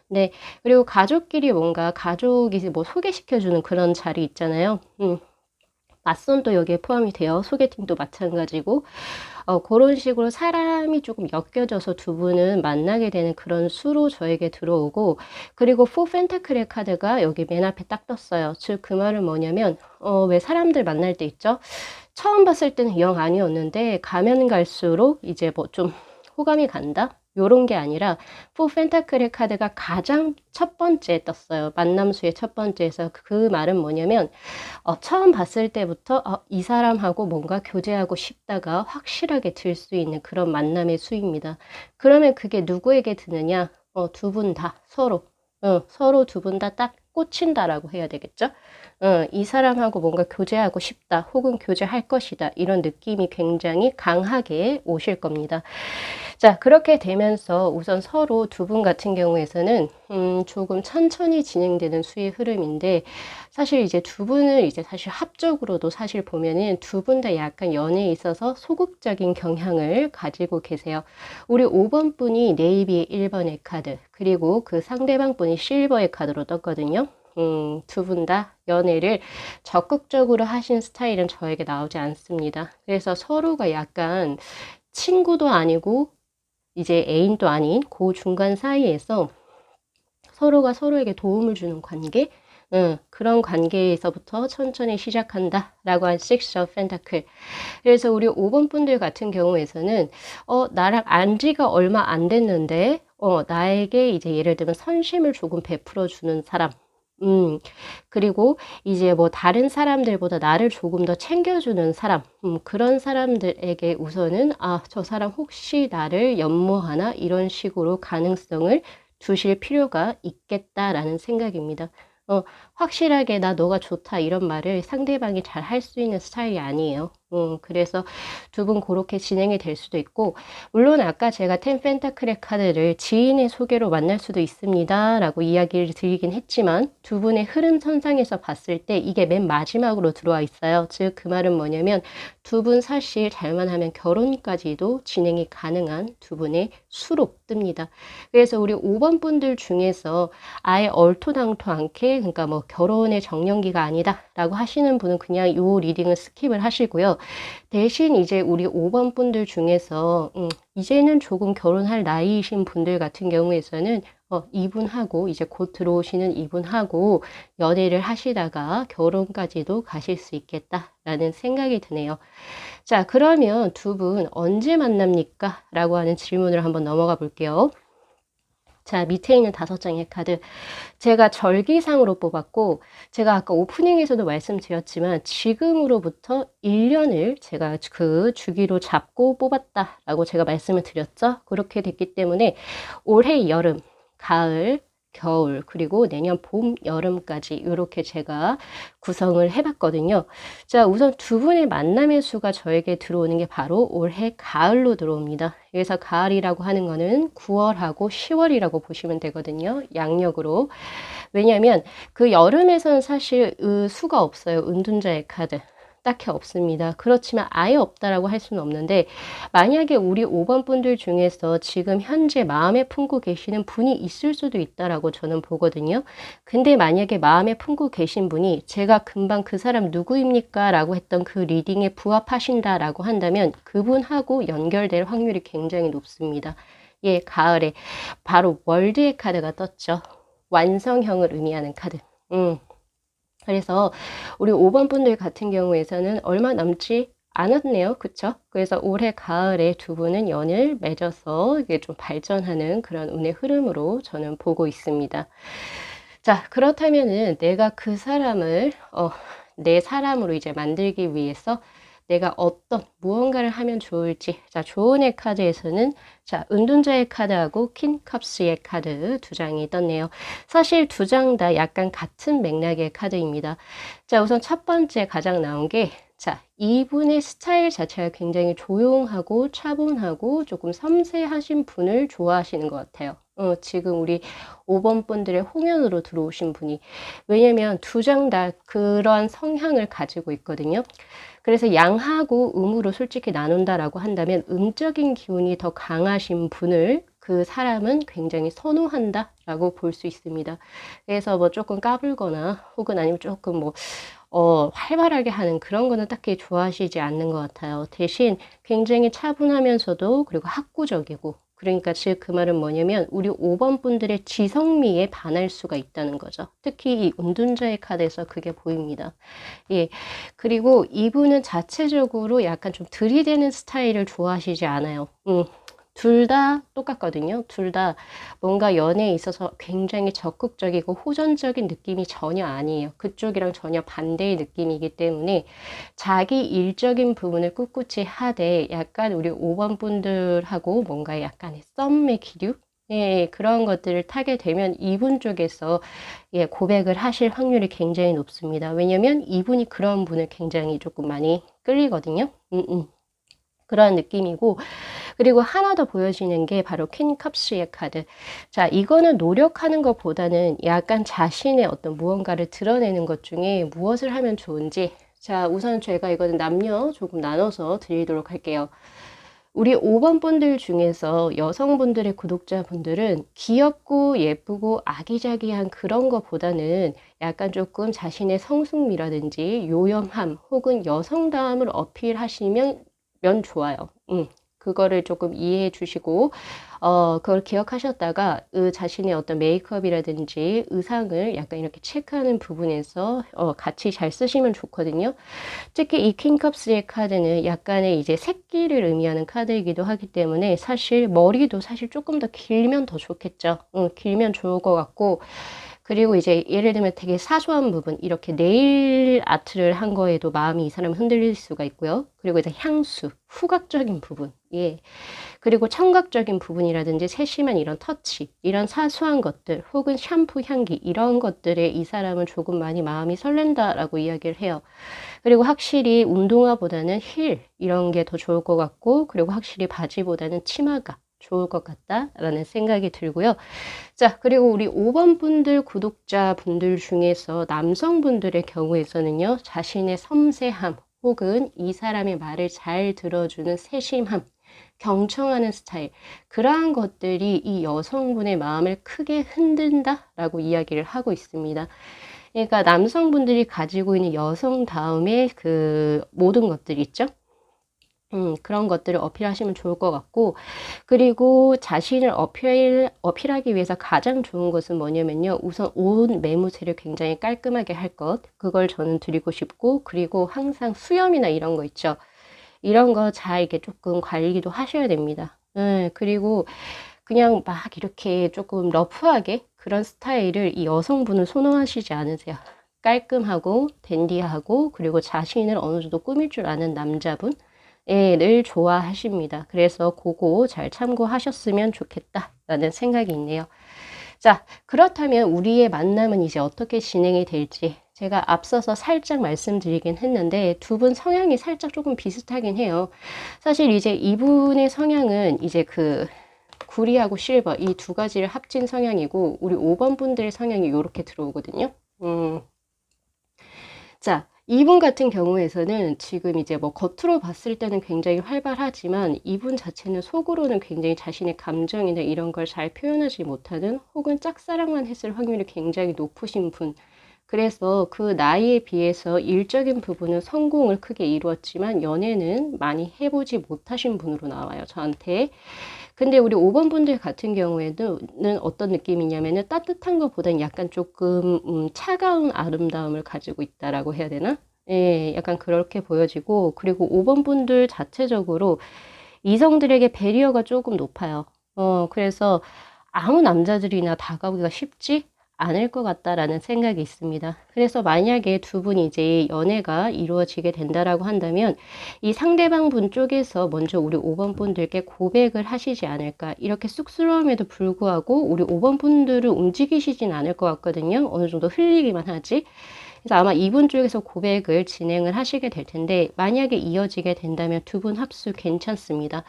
Speaker 1: 네. 그리고 가족끼리 뭔가 가족이 뭐 소개시켜주는 그런 자리 있잖아요. 맞선도 여기에 포함이 돼요. 소개팅도 마찬가지고. 그런 식으로 사람이 조금 엮여져서 두 분은 만나게 되는 그런 수로 저에게 들어오고, 그리고 4 펜타클의 카드가 여기 맨 앞에 딱 떴어요. 즉, 그 말은 뭐냐면, 왜 사람들 만날 때 있죠? 처음 봤을 때는 영 아니었는데, 가면 갈수록 이제 뭐 좀 호감이 간다? 요런 게 아니라 4 펜타클의 카드가 가장 첫 번째 떴어요. 만남수의 첫 번째에서 그 말은 뭐냐면 처음 봤을 때부터 이 사람하고 뭔가 교제하고 싶다가 확실하게 들 수 있는 그런 만남의 수입니다. 그러면 그게 누구에게 드느냐? 두 분 다 서로 서로 두 분 다 딱 꽂힌다라고 해야 되겠죠? 이 사람하고 뭔가 교제하고 싶다, 혹은 교제할 것이다, 이런 느낌이 굉장히 강하게 오실 겁니다. 자, 그렇게 되면서 우선 서로 두 분 같은 경우에서는 조금 천천히 진행되는 수의 흐름인데, 사실 이제 두 분을 이제 사실 합적으로도 사실 보면은 두 분 다 약간 연애에 있어서 소극적인 경향을 가지고 계세요. 우리 5번 분이 네이비의 1번의 카드, 그리고 그 상대방 분이 실버의 카드로 떴거든요. 두 분 다 연애를 적극적으로 하신 스타일은 저에게 나오지 않습니다. 그래서 서로가 약간 친구도 아니고 이제 애인도 아닌 그 중간 사이에서 서로가 서로에게 도움을 주는 관계, 그런 관계에서부터 천천히 시작한다 라고 한 Six of Pentacle. 그래서 우리 5번 분들 같은 경우에서는 나랑 안 지가 얼마 안 됐는데 나에게 이제 예를 들면 선심을 조금 베풀어 주는 사람, 그리고 이제 뭐 다른 사람들보다 나를 조금 더 챙겨주는 사람, 그런 사람들에게 우선은 저 사람 혹시 나를 연모하나, 이런 식으로 가능성을 두실 필요가 있겠다라는 생각입니다. 확실하게 나 너가 좋다 이런 말을 상대방이 잘 할 수 있는 스타일이 아니에요. 그래서 두 분 그렇게 진행이 될 수도 있고, 물론 아까 제가 텐 펜타클의 카드를 지인의 소개로 만날 수도 있습니다 라고 이야기를 드리긴 했지만, 두 분의 흐름 선상에서 봤을 때 이게 맨 마지막으로 들어와 있어요. 즉 그 말은 뭐냐면 두 분 사실 잘만 하면 결혼까지도 진행이 가능한 두 분의 수로 뜹니다. 그래서 우리 5번 분들 중에서 아예 얼토당토 않게, 그러니까 뭐 결혼의 정년기가 아니다 라고 하시는 분은 그냥 요 리딩을 스킵을 하시고요. 대신 이제 우리 5번 분들 중에서 이제는 조금 결혼할 나이이신 분들 같은 경우에서는 이분하고 이제 곧 들어오시는 이분하고 연애를 하시다가 결혼까지도 가실 수 있겠다라는 생각이 드네요. 자, 그러면 두 분 언제 만납니까? 라고 하는 질문을 한번 넘어가 볼게요. 자, 밑에 있는 5장의 카드, 제가 절기상으로 뽑았고, 제가 아까 오프닝에서도 말씀드렸지만 지금으로부터 1년을 제가 그 주기로 잡고 뽑았다라고 제가 말씀을 드렸죠. 그렇게 됐기 때문에 올해 여름, 가을, 겨울, 그리고 내년 봄, 여름까지 이렇게 제가 구성을 해봤거든요. 자, 우선 두 분의 만남의 수가 저에게 들어오는 게 바로 올해 가을로 들어옵니다. 그래서 가을이라고 하는 거는 9월하고 10월이라고 보시면 되거든요. 양력으로. 왜냐하면 그 여름에서는 사실 수가 없어요. 은둔자의 카드. 딱히 없습니다. 그렇지만 아예 없다라고 할 수는 없는데, 만약에 우리 5번 분들 중에서 지금 현재 마음에 품고 계시는 분이 있을 수도 있다라고 저는 보거든요. 근데 만약에 마음에 품고 계신 분이 제가 금방 그 사람 누구입니까? 라고 했던 그 리딩에 부합하신다라고 한다면 그분하고 연결될 확률이 굉장히 높습니다. 예, 가을에 바로 월드의 카드가 떴죠. 완성형을 의미하는 카드. 그래서 우리 5번 분들 같은 경우에서는 얼마 남지 않았네요. 그쵸? 그래서 올해 가을에 두 분은 연을 맺어서 이게 좀 발전하는 그런 운의 흐름으로 저는 보고 있습니다. 자, 그렇다면은 내가 그 사람을 내 사람으로 이제 만들기 위해서 내가 어떤 무언가를 하면 좋을지. 자, 조언의 카드에서는 자, 은둔자의 카드하고 퀸컵스의 카드 두 장이 떴네요. 사실 두 장 다 약간 같은 맥락의 카드입니다. 자, 우선 첫 번째 가장 나온 게, 자, 이분의 스타일 자체가 굉장히 조용하고 차분하고 조금 섬세하신 분을 좋아하시는 것 같아요. 지금 우리 5번 분들의 홍연으로 들어오신 분이. 왜냐면 두 장 다 그런 성향을 가지고 있거든요. 그래서 양하고 음으로 솔직히 나눈다라고 한다면 음적인 기운이 더 강하신 분을 그 사람은 굉장히 선호한다라고 볼 수 있습니다. 그래서 뭐 조금 까불거나 혹은 아니면 조금 뭐 활발하게 하는 그런 거는 딱히 좋아하시지 않는 것 같아요. 대신 굉장히 차분하면서도 그리고 학구적이고, 그러니까 즉 그 말은 뭐냐면 우리 5번 분들의 지성미에 반할 수가 있다는 거죠. 특히 이 은둔자의 카드에서 그게 보입니다. 예. 그리고 이분은 자체적으로 약간 좀 들이대는 스타일을 좋아하시지 않아요. 둘 다 똑같거든요. 둘 다 뭔가 연애에 있어서 굉장히 적극적이고 호전적인 느낌이 전혀 아니에요. 그쪽이랑 전혀 반대의 느낌이기 때문에 자기 일적인 부분을 꿋꿋이 하되 약간 우리 5번 분들하고 뭔가 약간의 썸의 기류? 예, 그런 것들을 타게 되면 이분 쪽에서 예, 고백을 하실 확률이 굉장히 높습니다. 왜냐면 이분이 그런 분을 굉장히 조금 많이 끌리거든요. 그런 느낌이고, 그리고 하나 더 보여지는 게 바로 퀸 컵스의 카드. 자, 이거는 노력하는 것보다는 약간 자신의 어떤 무언가를 드러내는 것 중에 무엇을 하면 좋은지. 자, 우선 제가 이거는 남녀 조금 나눠서 드리도록 할게요. 우리 5번 분들 중에서 여성분들의 구독자분들은 귀엽고 예쁘고 아기자기한 그런 것보다는 약간 조금 자신의 성숙미라든지 요염함 혹은 여성다움을 어필하시면 좋아요. 그거를 조금 이해해 주시고, 그걸 기억하셨다가 자신의 어떤 메이크업이라든지 의상을 약간 이렇게 체크하는 부분에서 같이 잘 쓰시면 좋거든요. 특히 이 킹컵스의 카드는 약간의 이제 새끼를 의미하는 카드이기도 하기 때문에 사실 머리도 사실 조금 더 길면 더 좋겠죠. 길면 좋을 것 같고, 그리고 이제 예를 들면 되게 사소한 부분, 이렇게 네일 아트를 한 거에도 마음이 이 사람은 흔들릴 수가 있고요. 그리고 이제 향수, 후각적인 부분, 예. 그리고 청각적인 부분이라든지 세심한 이런 터치, 이런 사소한 것들, 혹은 샴푸 향기, 이런 것들에 이 사람은 조금 많이 마음이 설렌다라고 이야기를 해요. 그리고 확실히 운동화보다는 힐, 이런 게 더 좋을 것 같고, 그리고 확실히 바지보다는 치마가 좋을 것 같다라는 생각이 들고요. 자, 그리고 우리 5번 분들 구독자분들 중에서 남성분들의 경우에서는요, 자신의 섬세함 혹은 이 사람의 말을 잘 들어주는 세심함, 경청하는 스타일, 그러한 것들이 이 여성분의 마음을 크게 흔든다라고 이야기를 하고 있습니다. 그러니까 남성분들이 가지고 있는 여성다움의 그 모든 것들 있죠? 그런 것들을 어필하시면 좋을 것 같고, 그리고 자신을 어필하기 위해서 가장 좋은 것은 뭐냐면요. 우선 옷 매무새를 굉장히 깔끔하게 할 것. 그걸 저는 드리고 싶고, 그리고 항상 수염이나 이런 거 있죠. 이런 거 잘 이렇게 조금 관리도 하셔야 됩니다. 그리고 그냥 막 이렇게 조금 러프하게 그런 스타일을 이 여성분은 선호하시지 않으세요. 깔끔하고 댄디하고 그리고 자신을 어느 정도 꾸밀 줄 아는 남자분 예, 늘 좋아하십니다. 그래서 그거 잘 참고하셨으면 좋겠다라는 생각이 있네요. 자, 그렇다면 우리의 만남은 이제 어떻게 진행이 될지 제가 앞서서 살짝 말씀드리긴 했는데 두 분 성향이 살짝 조금 비슷하긴 해요. 사실 이제 이분의 성향은 이제 그 구리하고 실버 이 두 가지를 합친 성향이고 우리 5번 분들의 성향이 이렇게 들어오거든요. 자, 이분 같은 경우에서는 지금 이제 뭐 겉으로 봤을 때는 굉장히 활발하지만 이분 자체는 속으로는 굉장히 자신의 감정이나 이런 걸 잘 표현하지 못하는 혹은 짝사랑만 했을 확률이 굉장히 높으신 분. 그래서 그 나이에 비해서 일적인 부분은 성공을 크게 이루었지만 연애는 많이 해보지 못하신 분으로 나와요, 저한테. 근데 우리 5번 분들 같은 경우에는 어떤 느낌이냐면은 따뜻한 것보다는 약간 조금 차가운 아름다움을 가지고 있다라고 해야 되나? 예, 약간 그렇게 보여지고 그리고 5번 분들 자체적으로 이성들에게 배리어가 조금 높아요. 그래서 아무 남자들이나 다가오기가 쉽지 않을 것 같다라는 생각이 있습니다. 그래서 만약에 두 분이 이제 연애가 이루어지게 된다라고 한다면 이 상대방 분 쪽에서 먼저 우리 5번 분들께 고백을 하시지 않을까. 이렇게 쑥스러움에도 불구하고 우리 5번 분들은 움직이시진 않을 것 같거든요. 어느 정도 흘리기만 하지. 그래서 아마 이분 쪽에서 고백을 진행을 하시게 될 텐데 만약에 이어지게 된다면 두 분 합수 괜찮습니다.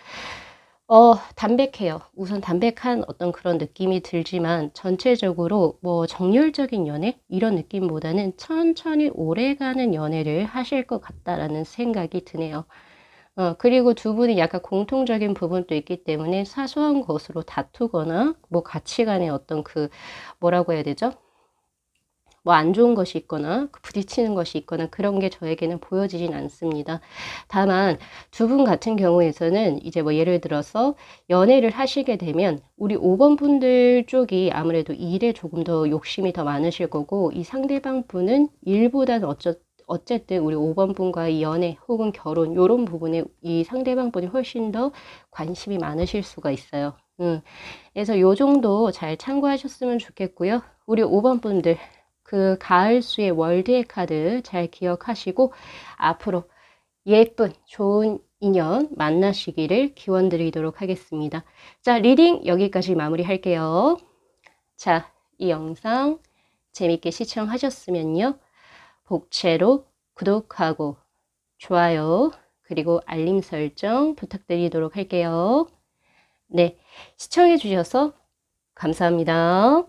Speaker 1: 담백해요. 우선 담백한 어떤 그런 느낌이 들지만 전체적으로 뭐 정열적인 연애 이런 느낌보다는 천천히 오래가는 연애를 하실 것 같다라는 생각이 드네요. 그리고 두 분이 약간 공통적인 부분도 있기 때문에 사소한 것으로 다투거나 뭐 가치관의 어떤 그 뭐라고 해야 되죠? 뭐 안 좋은 것이 있거나 부딪히는 것이 있거나 그런 게 저에게는 보여지진 않습니다. 다만 두 분 같은 경우에서는 이제 뭐 예를 들어서 연애를 하시게 되면 우리 5번 분들 쪽이 아무래도 일에 조금 더 욕심이 더 많으실 거고 이 상대방 분은 일보다는 어쨌든 우리 5번 분과의 연애 혹은 결혼 이런 부분에 이 상대방 분이 훨씬 더 관심이 많으실 수가 있어요. 그래서 요 정도 잘 참고하셨으면 좋겠고요. 우리 5번 분들 그 가을수의 월드의 카드 잘 기억하시고 앞으로 예쁜 좋은 인연 만나시기를 기원드리도록 하겠습니다. 자, 리딩 여기까지 마무리할게요. 자, 이 영상 재밌게 시청하셨으면요. 복채로 구독하고 좋아요 그리고 알림 설정 부탁드리도록 할게요. 네, 시청해 주셔서 감사합니다.